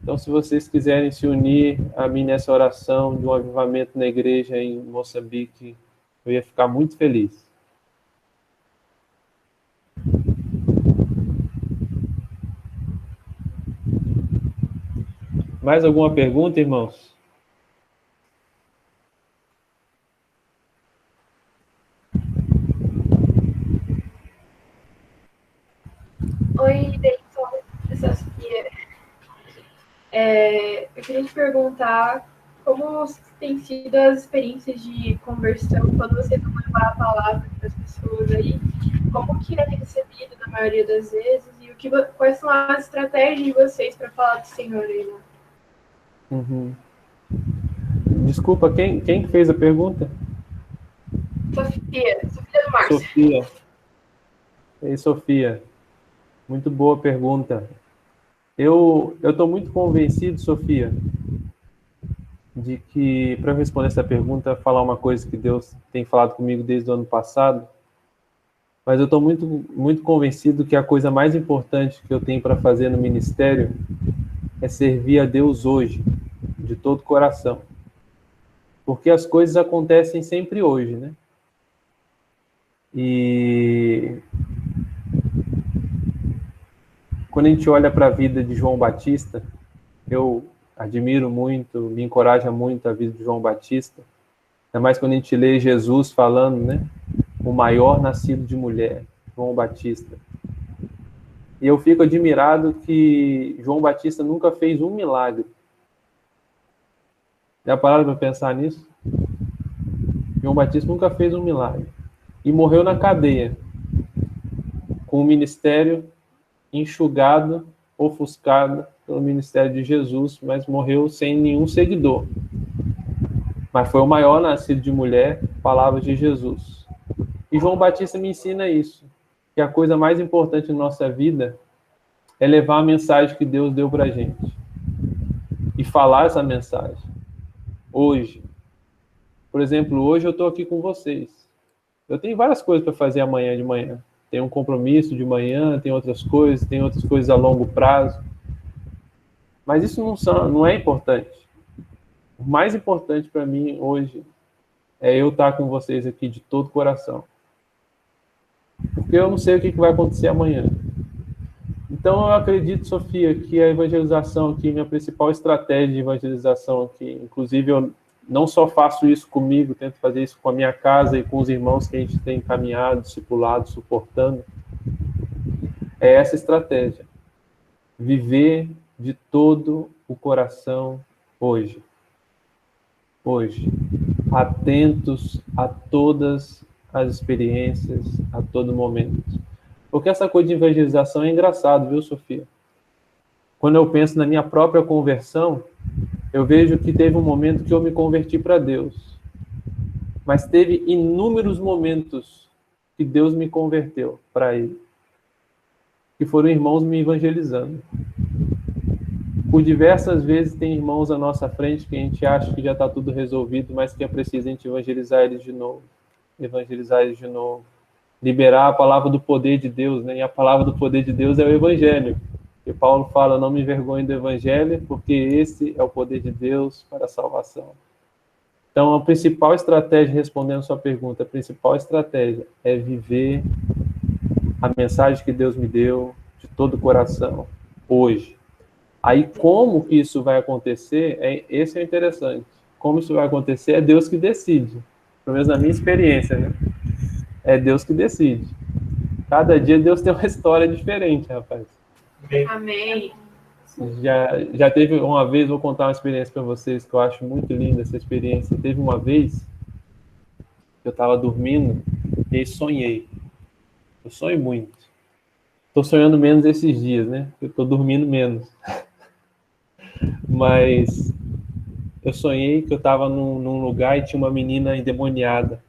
Então, se vocês quiserem se unir a mim nessa oração de um avivamento na igreja em Moçambique, eu ia ficar muito feliz. Mais alguma pergunta, irmãos? Oi, Deison, Sofia. Eu queria te perguntar como tem sido as experiências de conversão quando você vai levar a palavra para as pessoas aí, como que é recebido na maioria das vezes e quais são as estratégias de vocês para falar do Senhor aí, né? Uhum. Desculpa, quem fez a pergunta? Sofia do Márcio. Sofia. Ei, Sofia. Muito boa pergunta. Eu estou muito convencido, Sofia, de que, para responder essa pergunta, falar uma coisa que Deus tem falado comigo desde o ano passado, mas eu estou muito, muito convencido que a coisa mais importante que eu tenho para fazer no ministério é servir a Deus hoje, de todo o coração. Porque as coisas acontecem sempre hoje, né? E quando a gente olha para a vida de João Batista, eu admiro muito, me encoraja muito a vida de João Batista, ainda mais quando a gente lê Jesus falando, né? O maior nascido de mulher, João Batista. E eu fico admirado que João Batista nunca fez um milagre. Já pararam para pensar nisso? João Batista nunca fez um milagre. E morreu na cadeia, com o ministério enxugado, ofuscado pelo ministério de Jesus, mas morreu sem nenhum seguidor. Mas foi o maior nascido de mulher, palavras de Jesus. E João Batista me ensina isso, que a coisa mais importante na nossa vida é levar a mensagem que Deus deu para a gente. E falar essa mensagem. Hoje. Por exemplo, hoje eu estou aqui com vocês. Eu tenho várias coisas para fazer amanhã de manhã. Tem um compromisso de manhã, tem outras coisas a longo prazo. Mas isso não é importante. O mais importante para mim hoje é eu estar com vocês aqui de todo o coração. Porque eu não sei o que vai acontecer amanhã. Então eu acredito, Sofia, que a evangelização aqui, minha principal estratégia de evangelização aqui, inclusive eu não só faço isso comigo, tento fazer isso com a minha casa e com os irmãos que a gente tem caminhado, discipulado, suportando, é essa estratégia. Viver de todo o coração hoje. Hoje. Atentos a todas as experiências, a todo momento. Porque essa coisa de evangelização é engraçado, viu, Sofia? Quando eu penso na minha própria conversão, eu vejo que teve um momento que eu me converti para Deus. Mas teve inúmeros momentos que Deus me converteu para Ele. Que foram irmãos me evangelizando. Por diversas vezes tem irmãos à nossa frente que a gente acha que já está tudo resolvido, mas que é preciso a gente evangelizar eles de novo. Evangelizar eles de novo. Liberar a palavra do poder de Deus, né? E a palavra do poder de Deus é o Evangelho. E Paulo fala, não me envergonhe do Evangelho, porque esse é o poder de Deus para a salvação. Então, a principal estratégia, respondendo a sua pergunta, a principal estratégia é viver a mensagem que Deus me deu de todo o coração, hoje. Aí, como que isso vai acontecer, esse é interessante. como isso vai acontecer, é Deus que decide. Pelo menos na minha experiência, né? É Deus que decide. Cada dia Deus tem uma história diferente, rapaz. Amém. Já teve uma vez, vou contar uma experiência para vocês que eu acho muito linda essa experiência. Teve uma vez que eu estava dormindo e aí sonhei. Eu sonho muito. Estou sonhando menos esses dias, né? Eu estou dormindo menos. Mas eu sonhei que eu estava num lugar e tinha uma menina endemoniada.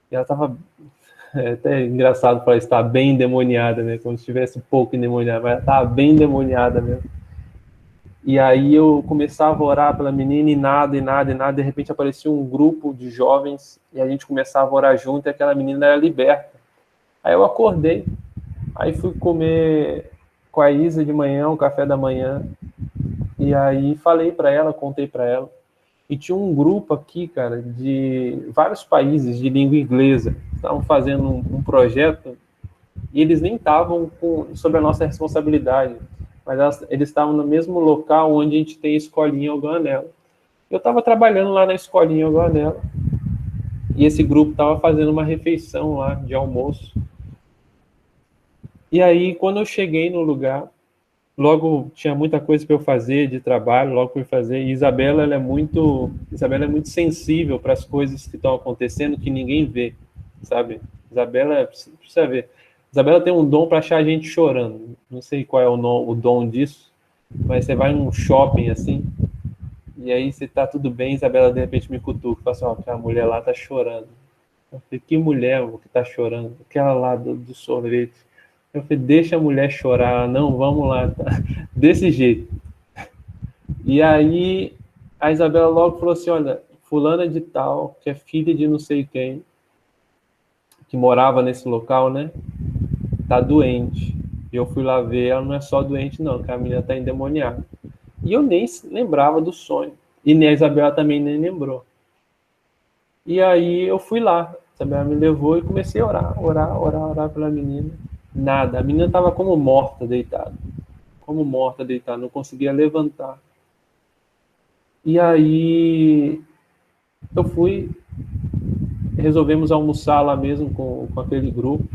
E ela estava... É até engraçado falar estar bem endemoniada, né? Como se estivesse um pouco endemoniada, mas ela estava bem endemoniada mesmo. E aí eu começava a orar pela menina e nada. De repente aparecia um grupo de jovens e a gente começava a orar junto e aquela menina era liberta. Aí eu acordei. Aí fui comer com a Isa de manhã, o café da manhã. E aí falei para ela, contei para ela. E tinha um grupo aqui, cara, de vários países de língua inglesa. Estavam fazendo um projeto e eles nem estavam sob a nossa responsabilidade. Mas eles estavam no mesmo local onde a gente tem a escolinha Algoanela. Eu estava trabalhando lá na escolinha Algoanela. E esse grupo estava fazendo uma refeição lá de almoço. E aí, quando eu cheguei no lugar, logo tinha muita coisa para eu fazer de trabalho, logo fui fazer. E Isabela é muito sensível para as coisas que estão acontecendo que ninguém vê, sabe? Isabela, precisa ver. Isabela tem um dom para achar a gente chorando. Não sei qual é o dom disso, mas você vai num shopping assim, e aí você tá tudo bem, Isabela de repente me cutuca, fala assim, ó, aquela mulher lá tá chorando. Eu falei, que mulher que tá chorando? Aquela lá do sorvete. Eu falei, deixa a mulher chorar, não, vamos lá, tá? Desse jeito. E aí a Isabela logo falou assim, olha, fulana de tal, que é filha de não sei quem, que morava nesse local, né? Tá doente. E eu fui lá ver, ela não é só doente não, que a menina tá endemoniada. E eu nem lembrava do sonho. E nem a Isabela também nem lembrou. E aí eu fui lá, a Isabela me levou e comecei a orar pela menina. Nada, a menina estava como morta, deitada, não conseguia levantar. E aí eu fui, resolvemos almoçar lá mesmo com aquele grupo.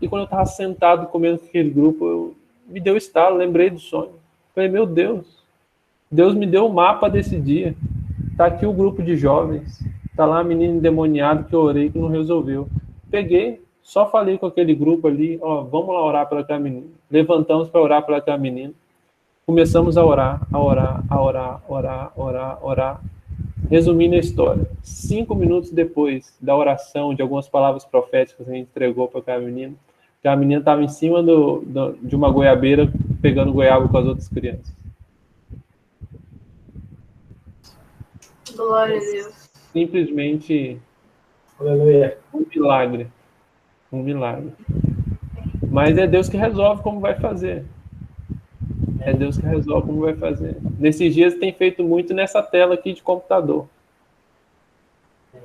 E quando eu estava sentado comendo com aquele grupo, me deu estalo, lembrei do sonho. Falei, meu Deus, Deus me deu o mapa desse dia. Tá aqui o grupo de jovens, tá lá a menina endemoniada que eu orei que não resolveu. Peguei, só falei com aquele grupo ali, ó, vamos lá orar pela aquela menina. Levantamos para orar pela aquela menina. Começamos a orar. Resumindo a história, 5 minutos depois da oração, de algumas palavras proféticas que a gente entregou para aquela menina estava em cima de uma goiabeira, pegando goiaba com as outras crianças. Glória a Deus. Simplesmente Aleluia. um milagre. Mas é Deus que resolve como vai fazer. Nesses dias tem feito muito nessa tela aqui de computador.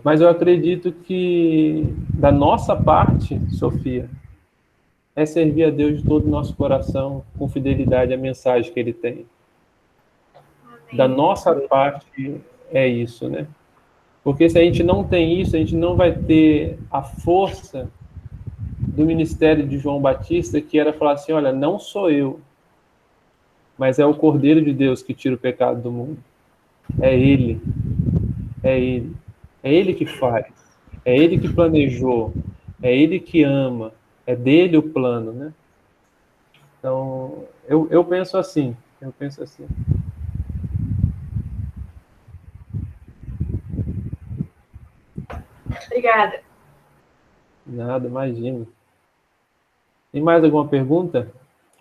Mas eu acredito que da nossa parte, Sofia, é servir a Deus de todo o nosso coração, com fidelidade à mensagem que Ele tem. Amém. Da nossa parte é isso, né? Porque se a gente não tem isso, a gente não vai ter a força do ministério de João Batista, que era falar assim, olha, não sou eu, mas é o Cordeiro de Deus que tira o pecado do mundo. É Ele. É Ele que faz. É Ele que planejou. É Ele que ama. É dele o plano, né? Então, eu penso assim. Obrigada. Nada, imagina. Tem mais alguma pergunta?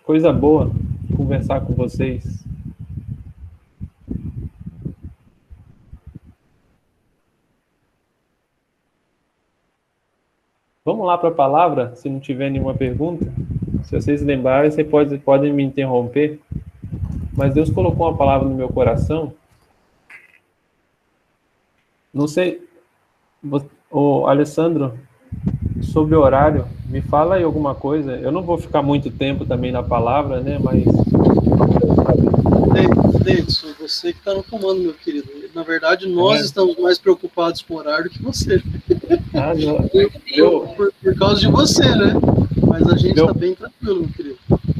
Coisa boa conversar com vocês. Vamos lá para a palavra, se não tiver nenhuma pergunta. Se vocês lembrarem, vocês podem me interromper. Mas Deus colocou uma palavra no meu coração. Não sei, o Alessandro, sobre o horário, me fala aí alguma coisa. Eu não vou ficar muito tempo também na palavra, né? Mas Davidson, você que está no comando, meu querido. Na verdade, nós estamos mais preocupados com o horário do que você. Ah, não. Por causa de você, né? Mas a gente está bem tranquilo, meu querido.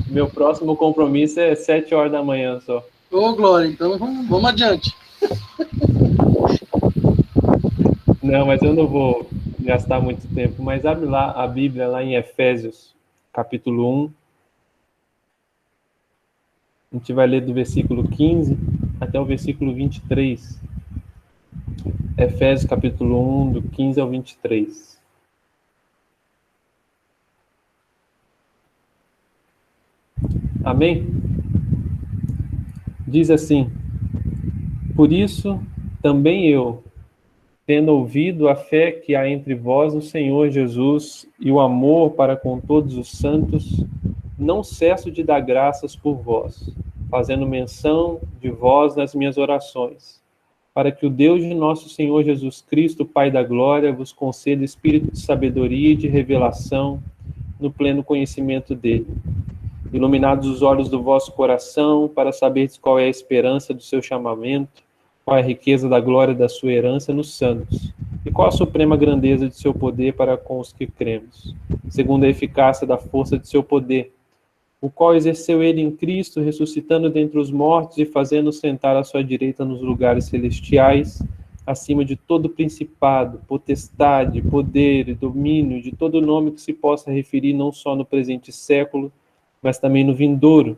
Meu próximo compromisso é 7 horas da manhã só. Ô, Glória, então vamos adiante. Não, mas eu não vou gastar muito tempo. Mas abre lá a Bíblia, lá em Efésios, capítulo 1. A gente vai ler do versículo 15 até o versículo 23. Efésios, capítulo 1, do 15 ao 23. Amém? Diz assim: por isso, também eu, tendo ouvido a fé que há entre vós no Senhor Jesus e o amor para com todos os santos, não cesso de dar graças por vós, fazendo menção de vós nas minhas orações, para que o Deus de nosso Senhor Jesus Cristo, Pai da glória, vos conceda espírito de sabedoria e de revelação no pleno conhecimento dele. Iluminados os olhos do vosso coração, para saberdes qual é a esperança do seu chamamento, qual é a riqueza da glória da sua herança nos santos, e qual a suprema grandeza de seu poder para com os que cremos, segundo a eficácia da força de seu poder, o qual exerceu ele em Cristo, ressuscitando dentre os mortos e fazendo sentar à sua direita nos lugares celestiais, acima de todo principado, potestade, poder e domínio, de todo nome que se possa referir não só no presente século, mas também no vindouro,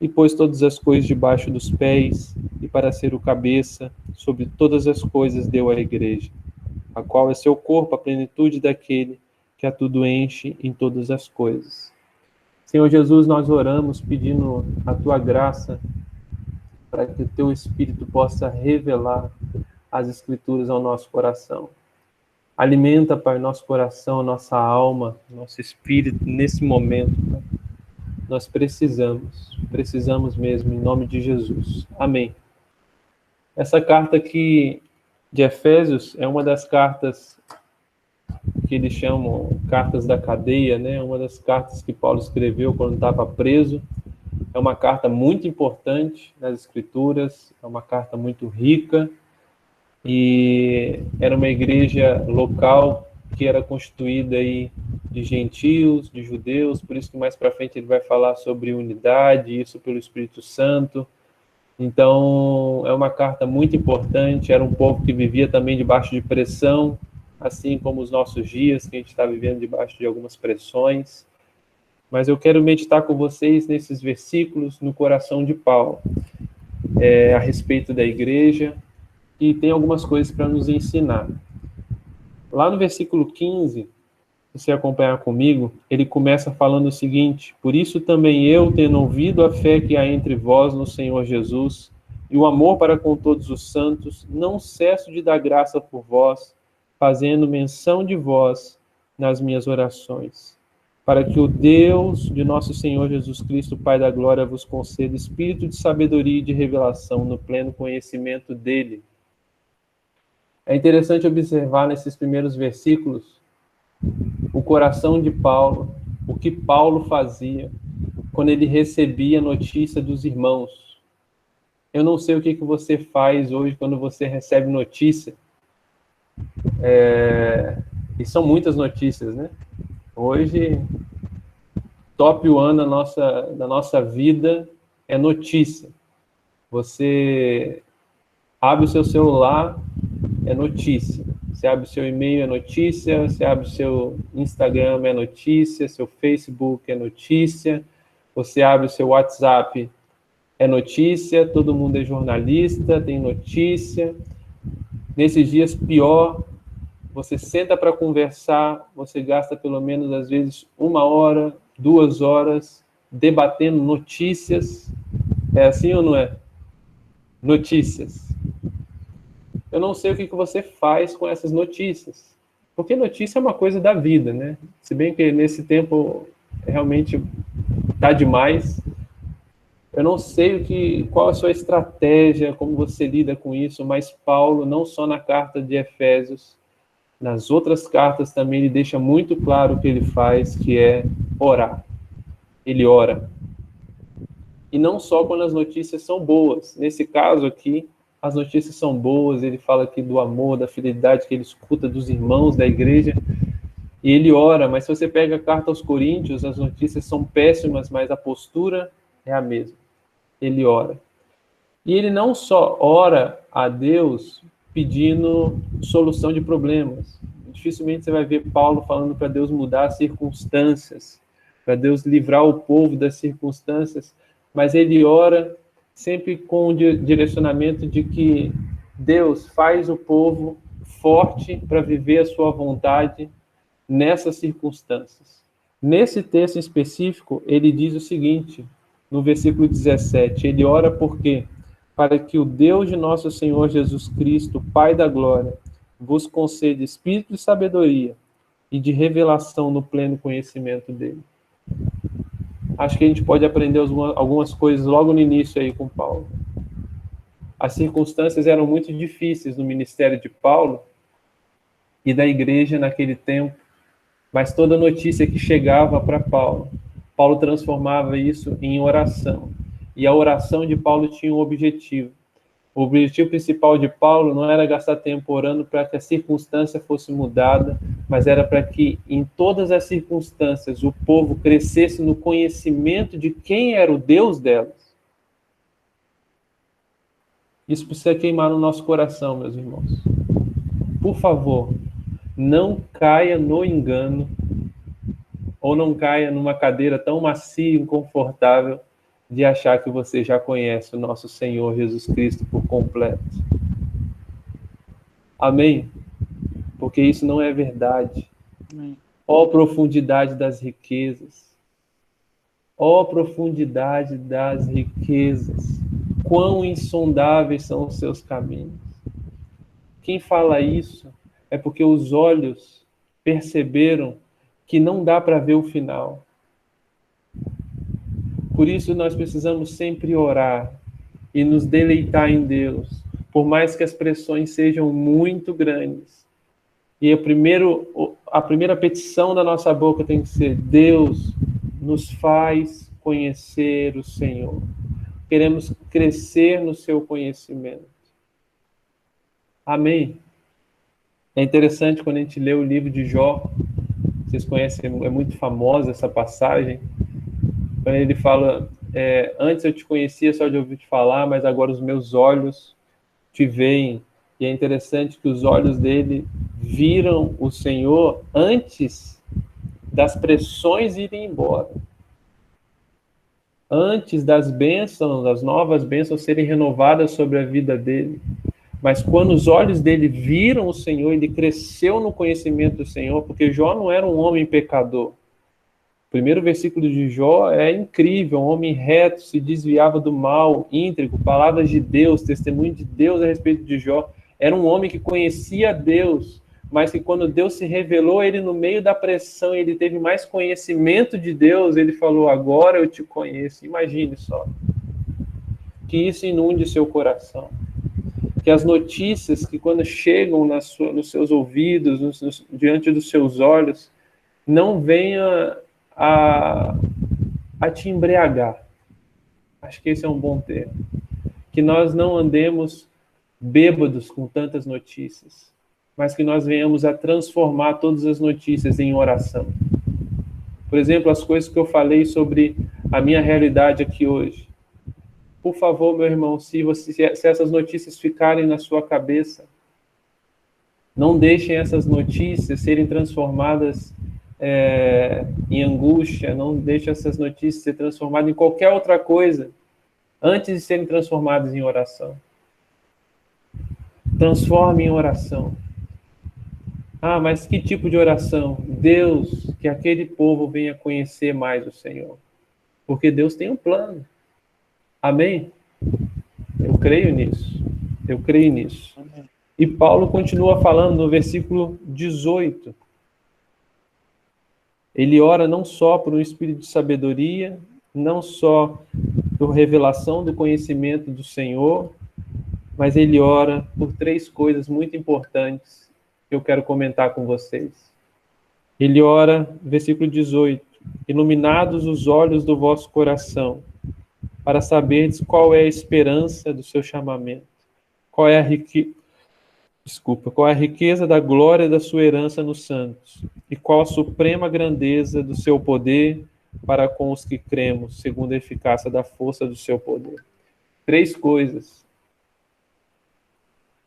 e pôs todas as coisas debaixo dos pés, e para ser o cabeça, sobre todas as coisas deu à igreja, a qual é seu corpo, a plenitude daquele que a tudo enche em todas as coisas. Senhor Jesus, nós oramos pedindo a tua graça para que o teu Espírito possa revelar as Escrituras ao nosso coração. Alimenta, Pai, nosso coração, nossa alma, nosso espírito nesse momento, Pai. Nós precisamos mesmo, em nome de Jesus. Amém. Essa carta aqui de Efésios é uma das cartas que eles chamam cartas da cadeia, né? Uma das cartas que Paulo escreveu quando estava preso. É uma carta muito importante nas Escrituras, é uma carta muito rica, e era uma igreja local que era constituída aí de gentios, de judeus, por isso que mais para frente ele vai falar sobre unidade, isso pelo Espírito Santo. Então, é uma carta muito importante, era um povo que vivia também debaixo de pressão, assim como os nossos dias, que a gente está vivendo debaixo de algumas pressões. Mas eu quero meditar com vocês nesses versículos no coração de Paulo, a respeito da igreja, e tem algumas coisas para nos ensinar. Lá no versículo 15, se você acompanhar comigo, ele começa falando o seguinte: por isso também eu, tendo ouvido a fé que há entre vós no Senhor Jesus, e o amor para com todos os santos, não cesso de dar graça por vós, fazendo menção de vós nas minhas orações, para que o Deus de nosso Senhor Jesus Cristo, Pai da glória, vos conceda espírito de sabedoria e de revelação no pleno conhecimento dele. É interessante observar nesses primeiros versículos o coração de Paulo, o que Paulo fazia quando ele recebia notícia dos irmãos. Eu não sei o que você faz hoje quando você recebe notícia. E são muitas notícias, né? Hoje, top one da nossa vida é notícia. Você abre o seu celular, é notícia. Você abre o seu e-mail, é notícia. Você abre o seu Instagram, é notícia. Seu Facebook é notícia. Você abre o seu WhatsApp, é notícia. Todo mundo é jornalista, tem notícia. Nesses dias, pior, você senta para conversar, você gasta pelo menos, às vezes, 1 hora, 2 horas, debatendo notícias. É assim ou não é? Notícias. Eu não sei o que você faz com essas notícias, porque notícia é uma coisa da vida, né? Se bem que nesse tempo realmente está demais. Eu não sei qual a sua estratégia, como você lida com isso, mas Paulo, não só na carta de Efésios, nas outras cartas também ele deixa muito claro o que ele faz, que é orar. Ele ora. E não só quando as notícias são boas. Nesse caso aqui, as notícias são boas, ele fala aqui do amor, da fidelidade que ele escuta dos irmãos da igreja, e ele ora, mas se você pega a carta aos Coríntios, as notícias são péssimas, mas a postura é a mesma. Ele ora. E ele não só ora a Deus pedindo solução de problemas. Dificilmente você vai ver Paulo falando para Deus mudar as circunstâncias, para Deus livrar o povo das circunstâncias, mas ele ora sempre com o direcionamento de que Deus faz o povo forte para viver a sua vontade nessas circunstâncias. Nesse texto em específico, ele diz o seguinte, no versículo 17, ele ora por quê? Para que o Deus de nosso Senhor Jesus Cristo, Pai da glória, vos conceda espírito de sabedoria e de revelação no pleno conhecimento dele. Acho que a gente pode aprender algumas coisas logo no início aí com Paulo. As circunstâncias eram muito difíceis no ministério de Paulo e da igreja naquele tempo, mas toda notícia que chegava para Paulo, Paulo transformava isso em oração. E a oração de Paulo tinha um objetivo. O objetivo principal de Paulo não era gastar tempo orando para que a circunstância fosse mudada, mas era para que, em todas as circunstâncias, o povo crescesse no conhecimento de quem era o Deus delas. Isso precisa queimar no nosso coração, meus irmãos. Por favor, não caia no engano, ou não caia numa cadeira tão macia e inconfortável, de achar que você já conhece o nosso Senhor Jesus Cristo por completo. Amém? Porque isso não é verdade. Ó profundidade das riquezas. Ó profundidade das riquezas. Quão insondáveis são os seus caminhos. Quem fala isso é porque os olhos perceberam que não dá para ver o final. Por isso nós precisamos sempre orar e nos deleitar em Deus, por mais que as pressões sejam muito grandes. E a primeira petição da nossa boca tem que ser: Deus, nos faz conhecer o Senhor. Queremos crescer no seu conhecimento. Amém? É interessante quando a gente lê o livro de Jó, vocês conhecem, é muito famosa essa passagem, quando ele fala, antes eu te conhecia só de ouvir te falar, mas agora os meus olhos te veem. E é interessante que os olhos dele viram o Senhor antes das pressões irem embora. Antes das bênçãos, das novas bênçãos serem renovadas sobre a vida dele. Mas quando os olhos dele viram o Senhor, ele cresceu no conhecimento do Senhor, porque Jó não era um homem pecador. O primeiro versículo de Jó é incrível, um homem reto, se desviava do mal, íntegro, palavras de Deus, testemunho de Deus a respeito de Jó. Era um homem que conhecia Deus, mas que quando Deus se revelou, ele no meio da pressão, ele teve mais conhecimento de Deus, ele falou, agora eu te conheço. Imagine só. Que isso inunde seu coração. Que as notícias que quando chegam nos seus ouvidos, diante dos seus olhos, não venha a te embriagar. Acho que esse é um bom termo. Que nós não andemos bêbados com tantas notícias, mas que nós venhamos a transformar todas as notícias em oração. Por exemplo, as coisas que eu falei sobre a minha realidade aqui hoje. Por favor, meu irmão, se essas notícias ficarem na sua cabeça, não deixem essas notícias serem transformadas em angústia, não deixem essas notícias serem transformadas em qualquer outra coisa, antes de serem transformadas em oração. Transforme em oração. Ah, mas que tipo de oração? Deus, que aquele povo venha conhecer mais o Senhor. Porque Deus tem um plano. Amém? Eu creio nisso. Eu creio nisso. Amém. E Paulo continua falando no versículo 18. Ele ora não só por um espírito de sabedoria, não só por revelação do conhecimento do Senhor, mas ele ora por 3 coisas muito importantes que eu quero comentar com vocês. Ele ora, versículo 18, iluminados os olhos do vosso coração, para saberdes qual é a esperança do seu chamamento, Qual é a riqueza da glória da sua herança nos santos? E qual a suprema grandeza do seu poder para com os que cremos, segundo a eficácia da força do seu poder? 3 coisas.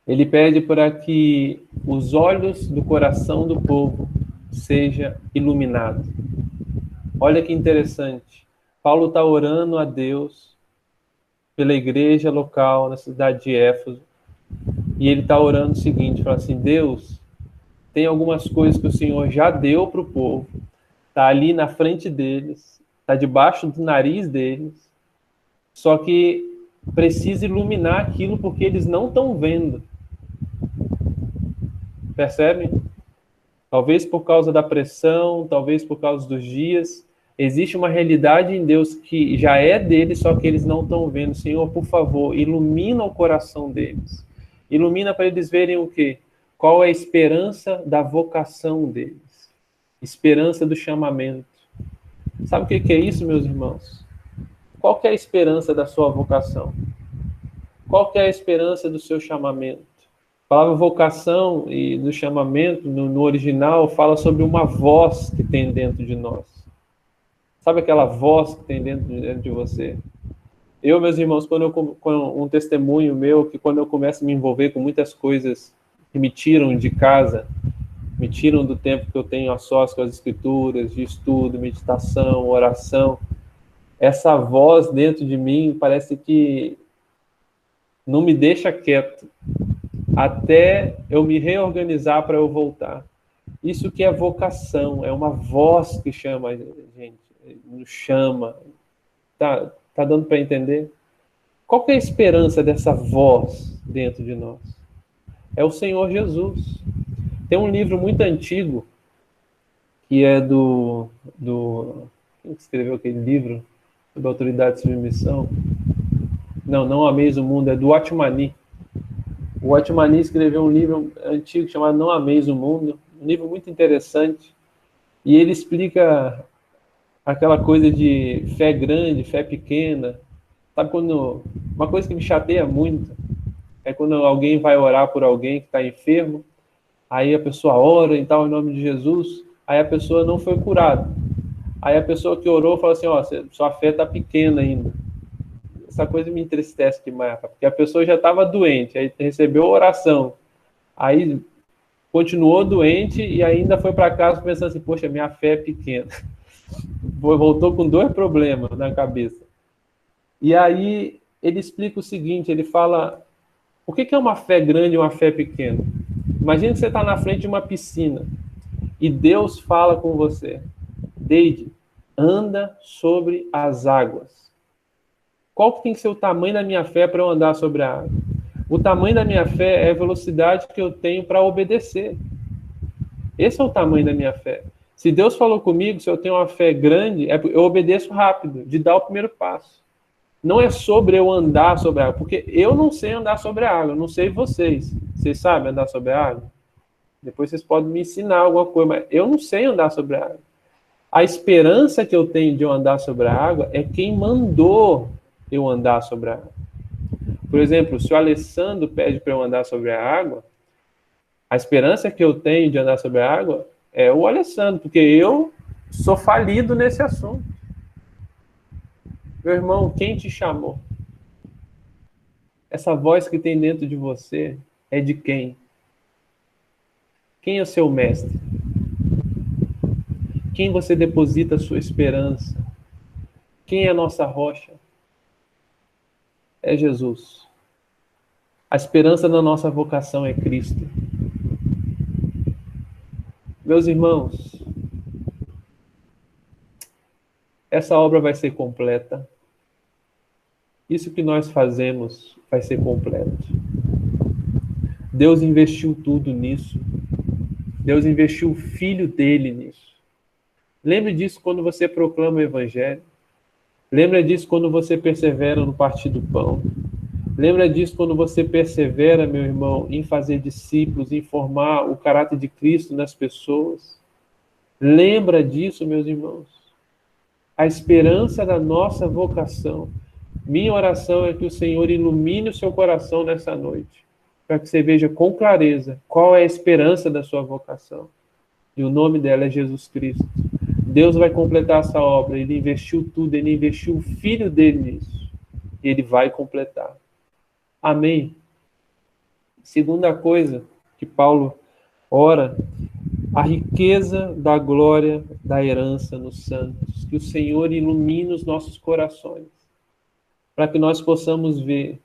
Ele pede para que os olhos do coração do povo sejam iluminados. Olha que interessante. Paulo está orando a Deus pela igreja local na cidade de Éfeso. E ele está orando o seguinte, fala assim: Deus, tem algumas coisas que o Senhor já deu para o povo, está ali na frente deles, está debaixo do nariz deles, só que precisa iluminar aquilo porque eles não estão vendo. Percebe? Talvez por causa da pressão, talvez por causa dos dias, existe uma realidade em Deus que já é deles, só que eles não estão vendo. Senhor, por favor, ilumina o coração deles. Ilumina para eles verem o quê? Qual é a esperança da vocação deles? Esperança do chamamento. Sabe o que é isso, meus irmãos? Qual que é a esperança da sua vocação? Qual que é a esperança do seu chamamento? A palavra vocação e do chamamento, no original, fala sobre uma voz que tem dentro de nós. Sabe aquela voz que tem dentro de você? Eu, meus irmãos, um testemunho meu, que quando eu começo a me envolver com muitas coisas que me tiram de casa, me tiram do tempo que eu tenho a sós com as escrituras, de estudo, meditação, oração, essa voz dentro de mim parece que não me deixa quieto, até eu me reorganizar para eu voltar. Isso que é vocação, é uma voz que chama a gente, nos chama. Tá dando para entender? Qual que é a esperança dessa voz dentro de nós? É o Senhor Jesus. Tem um livro muito antigo, que é quem escreveu aquele livro? Sobre autoridade e submissão? Não Ameis o Mundo, é do Watchmani. O Watchmani escreveu um livro antigo chamado Não Ameis o Mundo, um livro muito interessante, e ele explica aquela coisa de fé grande, fé pequena. Sabe quando... Uma coisa que me chateia muito é quando alguém vai orar por alguém que está enfermo, aí a pessoa ora e tal, em nome de Jesus, aí a pessoa não foi curada. Aí a pessoa que orou fala assim, sua fé está pequena ainda. Essa coisa me entristece demais, porque a pessoa já estava doente, aí recebeu a oração, aí continuou doente e ainda foi para casa pensando assim, poxa, minha fé é pequena. Voltou com 2 problemas na cabeça. E aí ele explica o seguinte, ele fala, o que é uma fé grande e uma fé pequena? Imagina que você está na frente de uma piscina e Deus fala com você, Deide, anda sobre as águas. Qual que tem que ser o tamanho da minha fé para eu andar sobre a água? O tamanho da minha fé é a velocidade que eu tenho para obedecer. Esse é o tamanho da minha fé. Se Deus falou comigo, se eu tenho uma fé grande, eu obedeço rápido, de dar o primeiro passo. Não é sobre eu andar sobre a água, porque eu não sei andar sobre a água, eu não sei vocês. Vocês sabem andar sobre a água? Depois vocês podem me ensinar alguma coisa, mas eu não sei andar sobre a água. A esperança que eu tenho de eu andar sobre a água é quem mandou eu andar sobre a água. Por exemplo, se o Alessandro pede para eu andar sobre a água, a esperança que eu tenho de andar sobre a água é o Alessandro, porque eu sou falido nesse assunto. Meu irmão, quem te chamou? Essa voz que tem dentro de você é de quem? Quem é o seu mestre? Quem você deposita a sua esperança? Quem é a nossa rocha? É Jesus. A esperança da nossa vocação é Cristo. Meus irmãos, essa obra vai ser completa. Isso que nós fazemos vai ser completo. Deus investiu tudo nisso. Deus investiu o Filho dele nisso. Lembre disso quando você proclama o Evangelho. Lembra disso quando você persevera no partir do pão. Lembra disso quando você persevera, meu irmão, em fazer discípulos, em formar o caráter de Cristo nas pessoas. Lembra disso, meus irmãos. A esperança da nossa vocação. Minha oração é que o Senhor ilumine o seu coração nessa noite. para que você veja com clareza qual é a esperança da sua vocação. E o nome dela é Jesus Cristo. Deus vai completar essa obra. Ele investiu tudo, ele investiu o Filho dele nisso. E ele vai completar. Amém? Segunda coisa que Paulo ora, a riqueza da glória da herança nos santos. Que o Senhor ilumine os nossos corações, para que nós possamos ver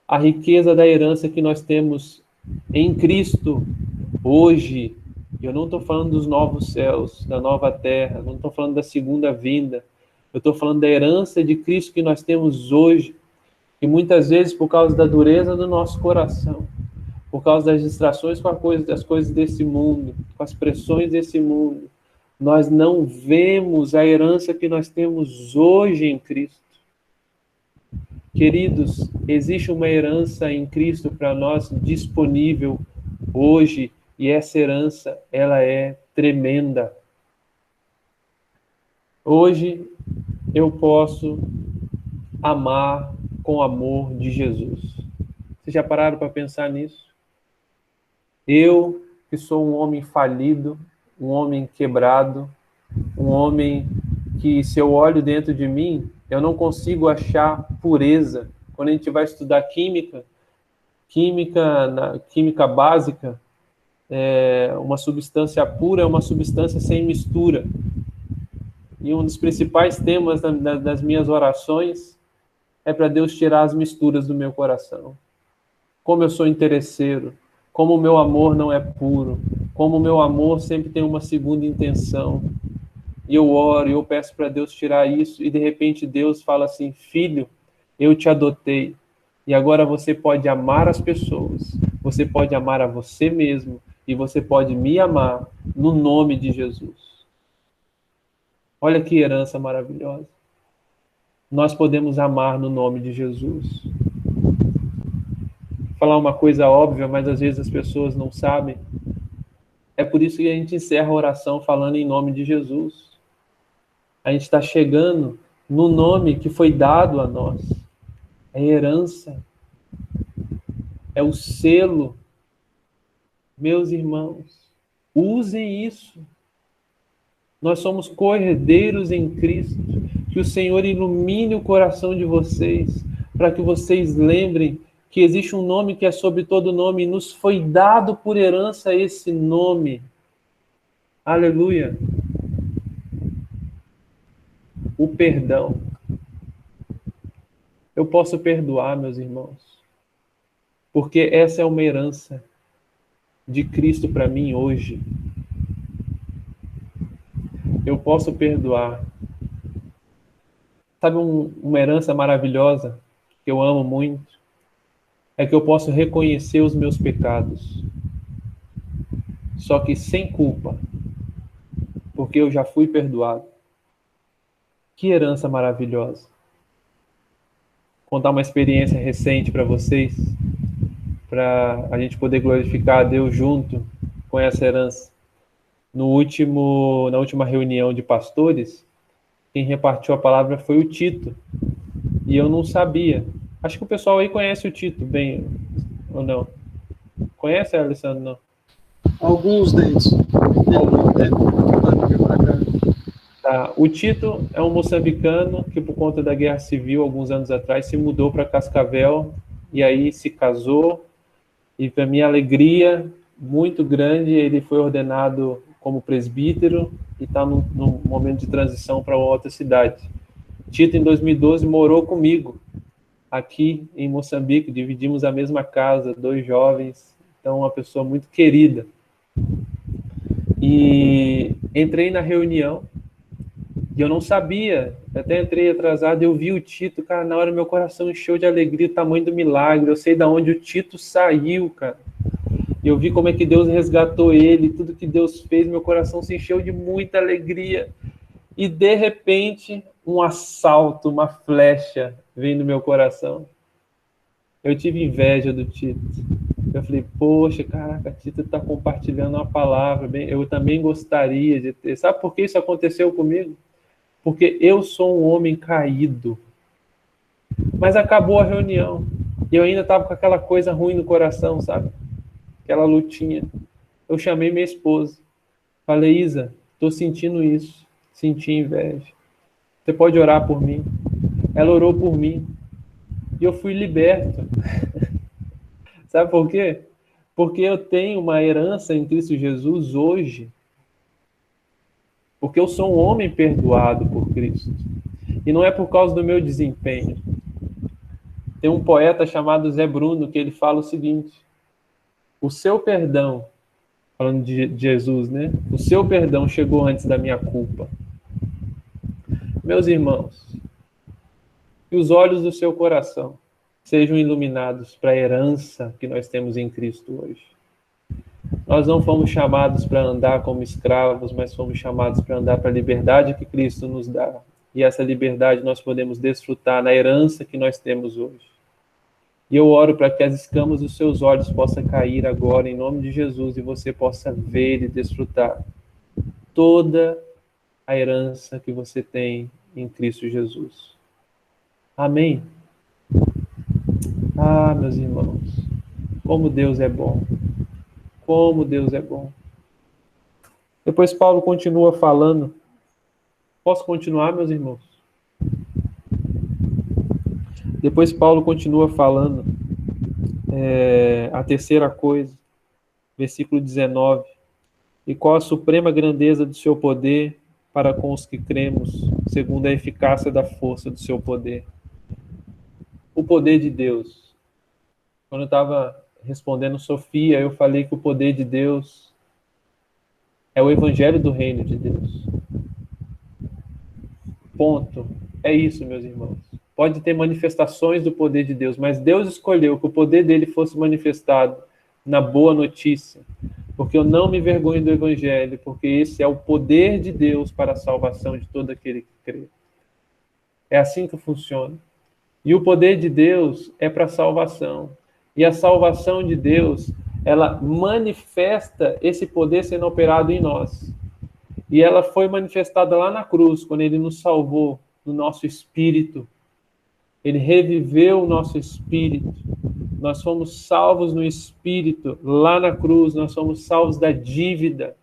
a riqueza da herança que nós temos em Cristo hoje. Eu não estou falando dos novos céus, da nova terra, não estou falando da segunda vinda. Eu estou falando da herança de Cristo que nós temos hoje. E muitas vezes, por causa da dureza do nosso coração, por causa das distrações com as coisas desse mundo, com as pressões desse mundo, nós não vemos a herança que nós temos hoje em Cristo. Queridos, existe uma herança em Cristo para nós disponível hoje, e essa herança, ela é tremenda. Hoje eu posso amar com o amor de Jesus. Vocês já pararam para pensar nisso? Eu, que sou um homem falido, um homem quebrado, um homem que, se eu olho dentro de mim, eu não consigo achar pureza. Quando a gente vai estudar química básica, uma substância pura é uma substância sem mistura. E um dos principais temas das minhas orações é para Deus tirar as misturas do meu coração. Como eu sou interesseiro, como o meu amor não é puro, como o meu amor sempre tem uma segunda intenção. E eu oro, e eu peço para Deus tirar isso, e de repente Deus fala assim: filho, eu te adotei, e agora você pode amar as pessoas, você pode amar a você mesmo, e você pode me amar no nome de Jesus. Olha que herança maravilhosa. Nós podemos amar no nome de Jesus. Vou falar uma coisa óbvia, mas às vezes as pessoas não sabem. É por isso que a gente encerra a oração falando em nome de Jesus. A gente está chegando no nome que foi dado a nós. É herança. É o selo. Meus irmãos, usem isso. Nós somos co-herdeiros em Cristo. Que o Senhor ilumine o coração de vocês, para que vocês lembrem que existe um nome que é sobre todo nome, e nos foi dado por herança esse nome. Aleluia. O perdão. Eu posso perdoar, meus irmãos, porque essa é uma herança de Cristo para mim hoje. Eu posso perdoar. Sabe uma herança maravilhosa que eu amo muito? É que eu posso reconhecer os meus pecados, só que sem culpa, porque eu já fui perdoado. Que herança maravilhosa. Vou contar uma experiência recente para vocês, para a gente poder glorificar a Deus junto com essa herança. Na última reunião de pastores, quem repartiu a palavra foi o Tito. E eu não sabia. Acho que o pessoal aí conhece o Tito bem, ou não? Conhece, Alessandro? Não? Alguns deles. Tá. O Tito é um moçambicano que, por conta da guerra civil, alguns anos atrás, se mudou para Cascavel e aí se casou. E, para minha alegria muito grande, ele foi ordenado como presbítero e está num momento de transição para outra cidade. Tito, em 2012, morou comigo aqui em Moçambique, dividimos a mesma casa, 2 jovens, então uma pessoa muito querida. E entrei na reunião e eu não sabia, até entrei atrasado, eu vi o Tito, cara, na hora meu coração encheu de alegria, o tamanho do milagre, eu sei de onde o Tito saiu, cara. Eu vi como é que Deus resgatou ele, tudo que Deus fez, meu coração se encheu de muita alegria. E, de repente, um assalto, uma flecha veio no meu coração. Eu tive inveja do Tito. Eu falei, poxa, caraca, Tito está compartilhando uma palavra. Eu também gostaria de ter. Sabe por que isso aconteceu comigo? Porque eu sou um homem caído. Mas acabou a reunião. E eu ainda estava com aquela coisa ruim no coração, sabe? Aquela lutinha. Eu chamei minha esposa. Falei, Isa, estou sentindo isso. Senti inveja. Você pode orar por mim? Ela orou por mim. E eu fui liberto. Sabe por quê? Porque eu tenho uma herança em Cristo Jesus hoje. Porque eu sou um homem perdoado por Cristo. E não é por causa do meu desempenho. Tem um poeta chamado Zé Bruno que ele fala o seguinte: o seu perdão, falando de Jesus, né? O seu perdão chegou antes da minha culpa. Meus irmãos, que os olhos do seu coração sejam iluminados para a herança que nós temos em Cristo hoje. Nós não fomos chamados para andar como escravos, mas fomos chamados para andar para a liberdade que Cristo nos dá. E essa liberdade nós podemos desfrutar na herança que nós temos hoje. E eu oro para que as escamas dos seus olhos possam cair agora, em nome de Jesus, e você possa ver e desfrutar toda a herança que você tem em Cristo Jesus. Amém? Ah, meus irmãos, como Deus é bom. Como Deus é bom. Depois Paulo continua falando. Posso continuar, meus irmãos? Depois Paulo continua falando a terceira coisa, versículo 19. E qual a suprema grandeza do seu poder para com os que cremos, segundo a eficácia da força do seu poder. O poder de Deus. Quando eu estava respondendo Sofia, eu falei que o poder de Deus é o evangelho do reino de Deus. Ponto. É isso, meus irmãos. Pode ter manifestações do poder de Deus, mas Deus escolheu que o poder dele fosse manifestado na boa notícia, porque eu não me envergonho do evangelho, porque esse é o poder de Deus para a salvação de todo aquele que crê. É assim que funciona. E o poder de Deus é para a salvação. E a salvação de Deus, ela manifesta esse poder sendo operado em nós. E ela foi manifestada lá na cruz, quando ele nos salvou no nosso espírito. Ele reviveu o nosso espírito. Nós fomos salvos no espírito. Lá na cruz, nós fomos salvos da dívida.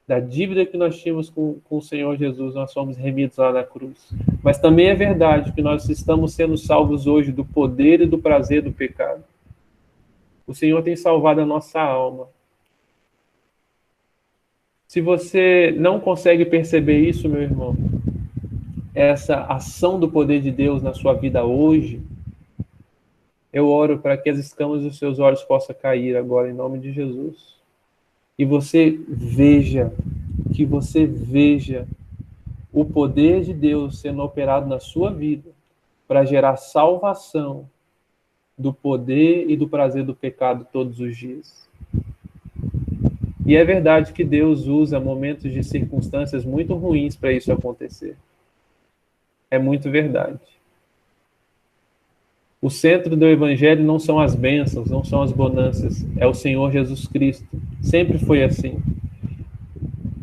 Da dívida que nós tínhamos com o Senhor Jesus, nós fomos remidos lá na cruz. Mas também é verdade que nós estamos sendo salvos hoje do poder e do prazer do pecado. O Senhor tem salvado a nossa alma. Se você não consegue perceber isso, meu irmão, essa ação do poder de Deus na sua vida hoje, eu oro para que as escamas dos seus olhos possam cair agora, em nome de Jesus. E você veja, o poder de Deus sendo operado na sua vida para gerar salvação do poder e do prazer do pecado todos os dias. E é verdade que Deus usa momentos de circunstâncias muito ruins para isso acontecer. É muito verdade. O centro do evangelho não são as bênçãos, não são as bonanças, é o Senhor Jesus Cristo. Sempre foi assim.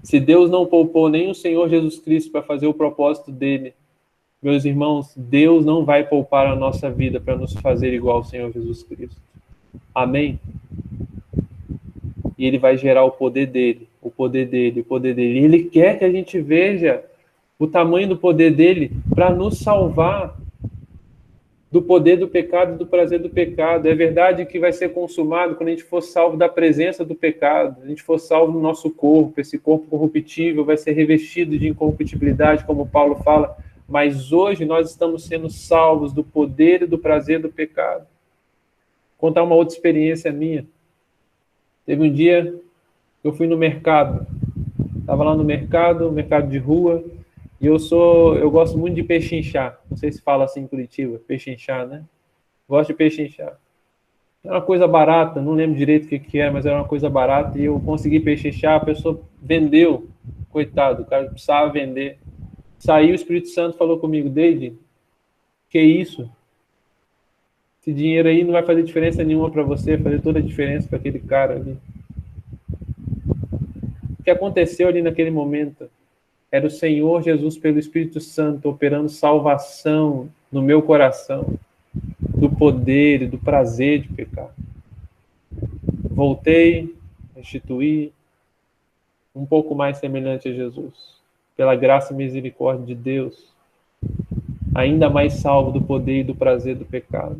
Se Deus não poupou nem o Senhor Jesus Cristo para fazer o propósito dele, meus irmãos, Deus não vai poupar a nossa vida para nos fazer igual ao Senhor Jesus Cristo. Amém? E ele vai gerar o poder dele, o poder dele, o poder dele. E ele quer que a gente veja o tamanho do poder dele para nos salvar do poder do pecado e do prazer do pecado. É verdade que vai ser consumado quando a gente for salvo da presença do pecado, a gente for salvo no nosso corpo, esse corpo corruptível vai ser revestido de incorruptibilidade, como Paulo fala, mas hoje nós estamos sendo salvos do poder e do prazer do pecado. Vou contar uma outra experiência minha. Teve um dia que eu fui no mercado, estava lá no mercado de rua, e eu gosto muito de pechinchar. Não sei se fala assim em Curitiba, pechinchar, né? Gosto de pechinchar. Era uma coisa barata, não lembro direito o que era, mas era uma coisa barata, e eu consegui pechinchar, a pessoa vendeu, coitado, o cara precisava vender. Saiu, o Espírito Santo falou comigo, Deide, que isso? Esse dinheiro aí não vai fazer diferença nenhuma para você, vai fazer toda a diferença para aquele cara ali. O que aconteceu ali naquele momento era o Senhor Jesus, pelo Espírito Santo, operando salvação no meu coração. do poder e do prazer de pecar. Voltei, restituí, um pouco mais semelhante a Jesus. Pela graça e misericórdia de Deus, ainda mais salvo do poder e do prazer do pecado.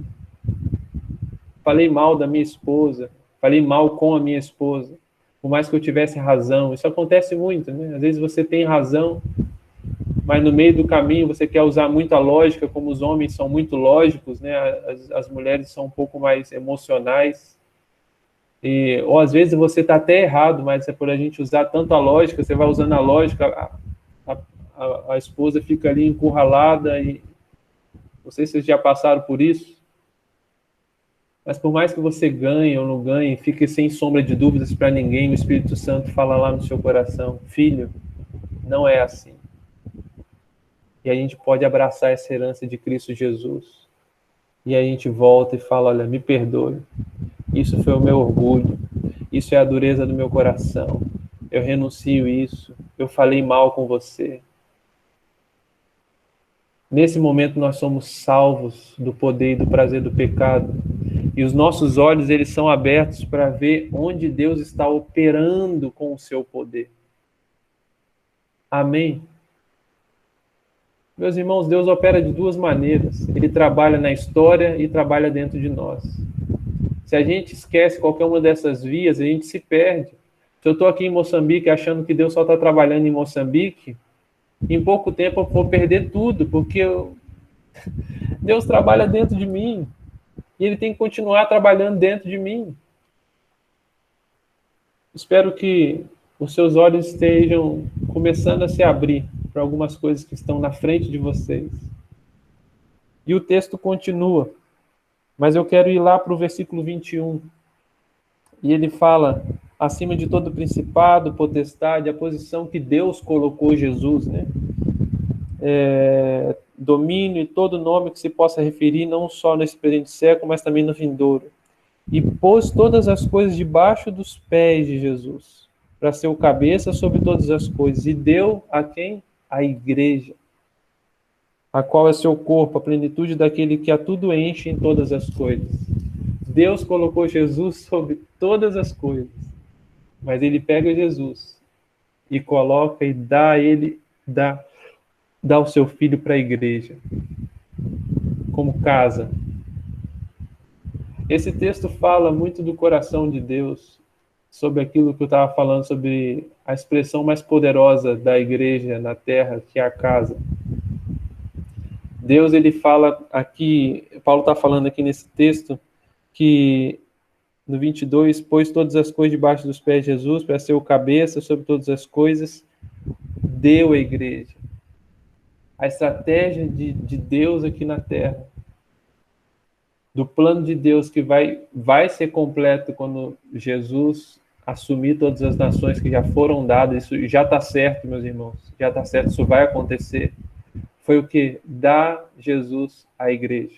Falei mal da minha esposa, falei mal com a minha esposa, por mais que eu tivesse razão. Isso acontece muito, né? Às vezes você tem razão, mas no meio do caminho você quer usar muita lógica, como os homens são muito lógicos, né? As mulheres são um pouco mais emocionais. Ou às vezes você está até errado, mas é por a gente usar tanto a lógica, você vai usando a lógica, a esposa fica ali encurralada. E não sei se vocês já passaram por isso, mas por mais que você ganhe ou não ganhe, fique sem sombra de dúvidas para ninguém, o Espírito Santo fala lá no seu coração: filho, não é assim. E a gente pode abraçar essa herança de Cristo Jesus. E a gente volta e fala: olha, me perdoe. Isso foi o meu orgulho. Isso é a dureza do meu coração. Eu renuncio isso. Eu falei mal com você. Nesse momento nós somos salvos do poder e do prazer do pecado. E os nossos olhos, eles são abertos para ver onde Deus está operando com o seu poder. Amém? Meus irmãos, Deus opera de duas maneiras. Ele trabalha na história e trabalha dentro de nós. Se a gente esquece qualquer uma dessas vias, a gente se perde. Se eu estou aqui em Moçambique achando que Deus só está trabalhando em Moçambique, em pouco tempo eu vou perder tudo, porque Deus trabalha dentro de mim. E Ele tem que continuar trabalhando dentro de mim. Espero que os seus olhos estejam começando a se abrir para algumas coisas que estão na frente de vocês. E o texto continua, mas eu quero ir lá para o versículo 21. E ele fala: acima de todo principado, potestade, a posição que Deus colocou Jesus, né? Domínio e todo nome que se possa referir, não só nesse presente século, mas também no vindouro. E pôs todas as coisas debaixo dos pés de Jesus, para ser o cabeça sobre todas as coisas. E deu a quem? A igreja, a qual é seu corpo, a plenitude daquele que a tudo enche em todas as coisas. Deus colocou Jesus sobre todas as coisas, mas Ele pega Jesus e coloca e dá o seu Filho para a igreja, como casa. Esse texto fala muito do coração de Deus, sobre aquilo que eu estava falando, sobre a expressão mais poderosa da igreja na terra, que é a casa. Deus, ele fala aqui, Paulo está falando aqui nesse texto, que no 22, pôs todas as coisas debaixo dos pés de Jesus, para ser o cabeça sobre todas as coisas, deu a igreja. A estratégia de Deus aqui na terra, do plano de Deus que vai ser completo quando Jesus assumir todas as nações que já foram dadas. Isso já está certo, meus irmãos, já está certo, isso vai acontecer. Foi o que? Dá Jesus à igreja.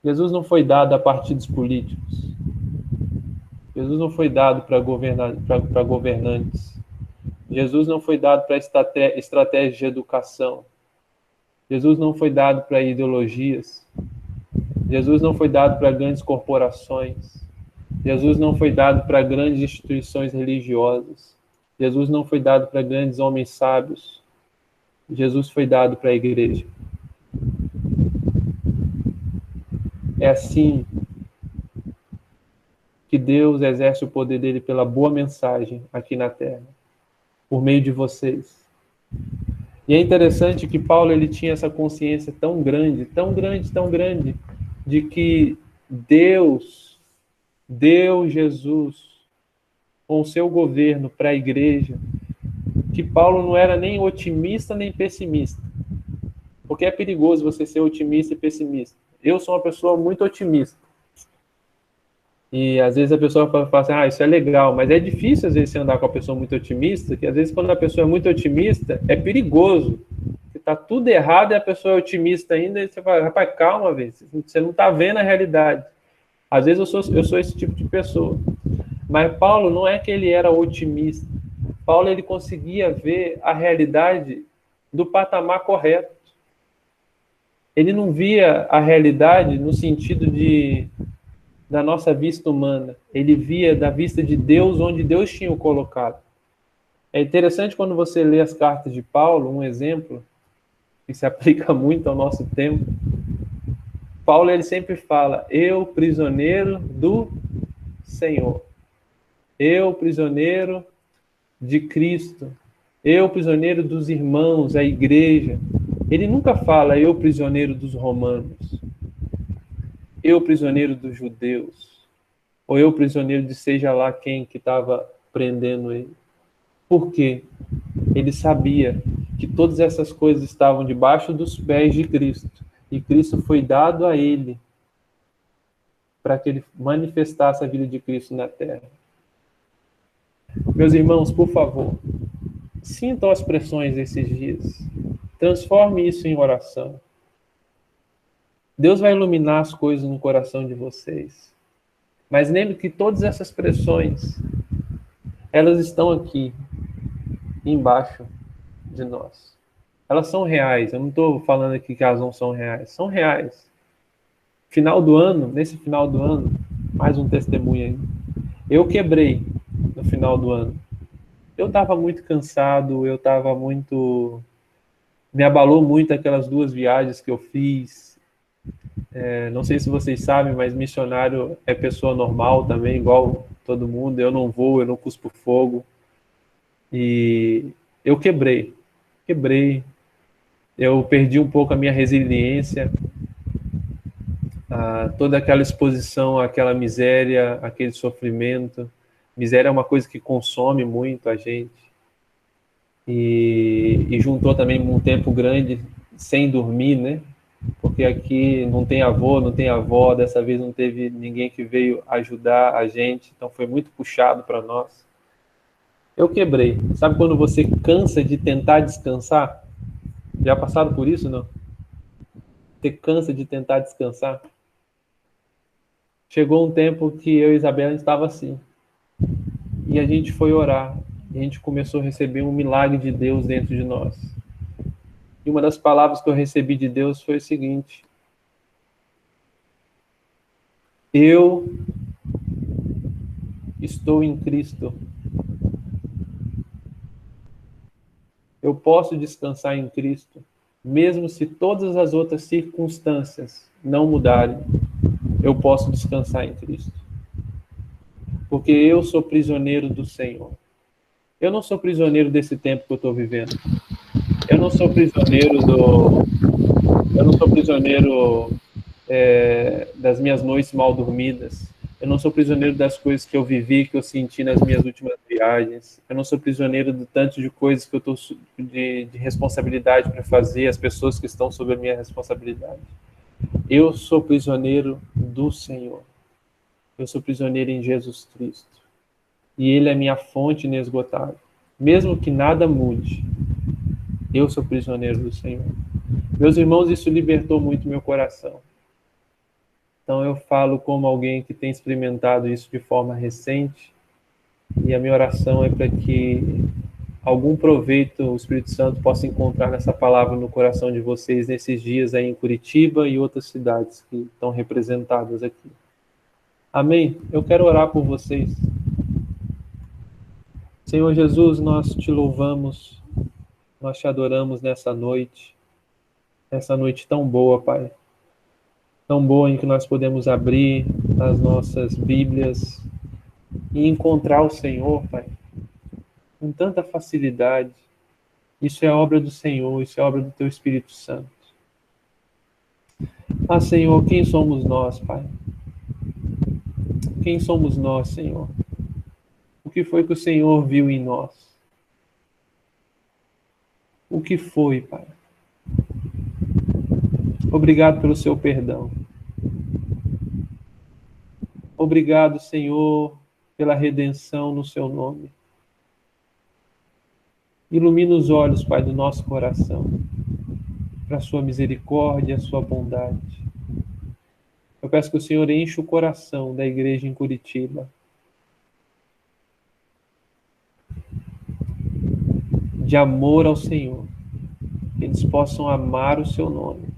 Jesus não foi dado a partidos políticos. Jesus não foi dado para governantes. Jesus não foi dado para estratégia de educação. Jesus não foi dado para ideologias. Jesus não foi dado para grandes corporações. Jesus não foi dado para grandes instituições religiosas. Jesus não foi dado para grandes homens sábios. Jesus foi dado para a igreja. É assim que Deus exerce o poder dele pela boa mensagem aqui na terra, por meio de vocês. E é interessante que Paulo, ele tinha essa consciência tão grande, tão grande, tão grande, de que Deus deu Jesus com o seu governo para a igreja, que Paulo não era nem otimista nem pessimista. Porque é perigoso você ser otimista e pessimista. Eu sou uma pessoa muito otimista. E às vezes a pessoa fala assim, isso é legal, mas é difícil às vezes você andar com uma pessoa muito otimista, que às vezes quando a pessoa é muito otimista, é perigoso. Está tudo errado e a pessoa é otimista ainda, e você fala, rapaz, calma, você não está vendo a realidade. Às vezes eu sou esse tipo de pessoa. Mas Paulo não é que ele era otimista. Paulo, ele conseguia ver a realidade do patamar correto. Ele não via a realidade no sentido da nossa vista humana. Ele via da vista de Deus, onde Deus tinha o colocado. É interessante quando você lê as cartas de Paulo, um exemplo que se aplica muito ao nosso tempo. Paulo, ele sempre fala: eu, prisioneiro do Senhor. Eu, prisioneiro de Cristo. Eu, prisioneiro dos irmãos, a igreja. Ele nunca fala: eu, prisioneiro dos romanos. Eu, prisioneiro dos judeus. Ou eu, prisioneiro de seja lá quem que estava prendendo ele. Por quê? Ele sabia que todas essas coisas estavam debaixo dos pés de Cristo. E Cristo foi dado a ele para que ele manifestasse a vida de Cristo na terra. Meus irmãos, por favor, sintam as pressões desses dias. Transforme isso em oração. Deus vai iluminar as coisas no coração de vocês. Mas lembre que todas essas pressões, elas estão aqui, embaixo de nós. Elas são reais. Eu não estou falando aqui que elas não são reais. São reais. Nesse final do ano, mais um testemunho aí. Eu quebrei no final do ano. Eu estava muito cansado, me abalou muito aquelas 2 viagens que eu fiz. Não sei se vocês sabem, mas missionário é pessoa normal também, igual todo mundo. Eu não vou, eu não cuspo fogo. E eu quebrei. Eu perdi um pouco a minha resiliência, toda aquela exposição àquela miséria, aquele sofrimento. Miséria é uma coisa que consome muito a gente. E juntou também um tempo grande sem dormir, né? Porque aqui não tem avô, não tem avó, dessa vez não teve ninguém que veio ajudar a gente, então foi muito puxado para nós. Eu quebrei. Sabe quando você cansa de tentar descansar? Já passaram por isso, não? Você cansa de tentar descansar? Chegou um tempo que eu e Isabela estava assim. E a gente foi orar. E a gente começou a receber um milagre de Deus dentro de nós. E uma das palavras que eu recebi de Deus foi o seguinte: eu estou em Cristo. Eu posso descansar em Cristo, mesmo se todas as outras circunstâncias não mudarem. Eu posso descansar em Cristo. Porque eu sou prisioneiro do Senhor. Eu não sou prisioneiro desse tempo que eu estou vivendo. Eu não sou prisioneiro das minhas noites mal dormidas. Eu não sou prisioneiro das coisas que eu vivi, que eu senti nas minhas últimas viagens. Eu não sou prisioneiro do tanto de coisas que eu estou de responsabilidade para fazer, as pessoas que estão sob a minha responsabilidade. Eu sou prisioneiro do Senhor. Eu sou prisioneiro em Jesus Cristo. E Ele é minha fonte inesgotável. Mesmo que nada mude, eu sou prisioneiro do Senhor. Meus irmãos, isso libertou muito meu coração. Então eu falo como alguém que tem experimentado isso de forma recente, e a minha oração é para que algum proveito o Espírito Santo possa encontrar nessa palavra no coração de vocês nesses dias aí em Curitiba e outras cidades que estão representadas aqui. Amém? Eu quero orar por vocês. Senhor Jesus, nós te louvamos, nós te adoramos nessa noite tão boa, Pai. Tão boa em que nós podemos abrir as nossas Bíblias e encontrar o Senhor, Pai, com tanta facilidade. Isso é obra do Senhor, isso é obra do Teu Espírito Santo. Ah, Senhor, quem somos nós, Pai? Quem somos nós, Senhor? O que foi que o Senhor viu em nós? O que foi, Pai? Obrigado pelo seu perdão. Obrigado, Senhor, pela redenção no seu nome. Ilumina os olhos, Pai, do nosso coração, para a sua misericórdia e a sua bondade. Eu peço que o Senhor enche o coração da igreja em Curitiba de amor ao Senhor, que eles possam amar o seu nome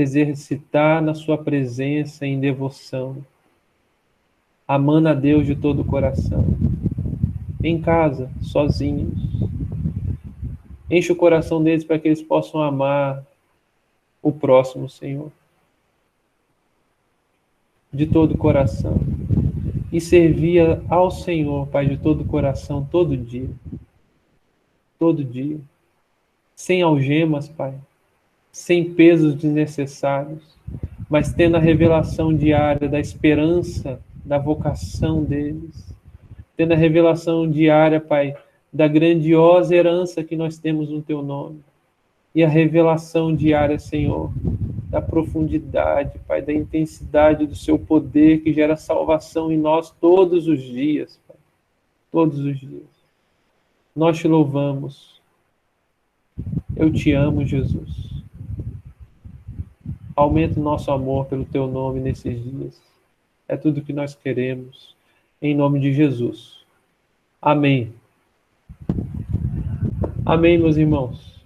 se exercitar na sua presença em devoção, amando a Deus de todo o coração, em casa, sozinhos. Enche o coração deles para que eles possam amar o próximo, Senhor, de todo o coração, e servir ao Senhor, Pai, de todo o coração, todo dia, sem algemas, Pai, sem pesos desnecessários, mas tendo a revelação diária da esperança, da vocação deles, tendo a revelação diária, Pai, da grandiosa herança que nós temos no Teu nome, e a revelação diária, Senhor, da profundidade, Pai, da intensidade do Seu poder que gera salvação em nós todos os dias, Pai, todos os dias. Nós Te louvamos. Eu Te amo, Jesus. Aumenta o nosso amor pelo Teu nome nesses dias. É tudo que nós queremos. Em nome de Jesus. Amém. Amém, meus irmãos.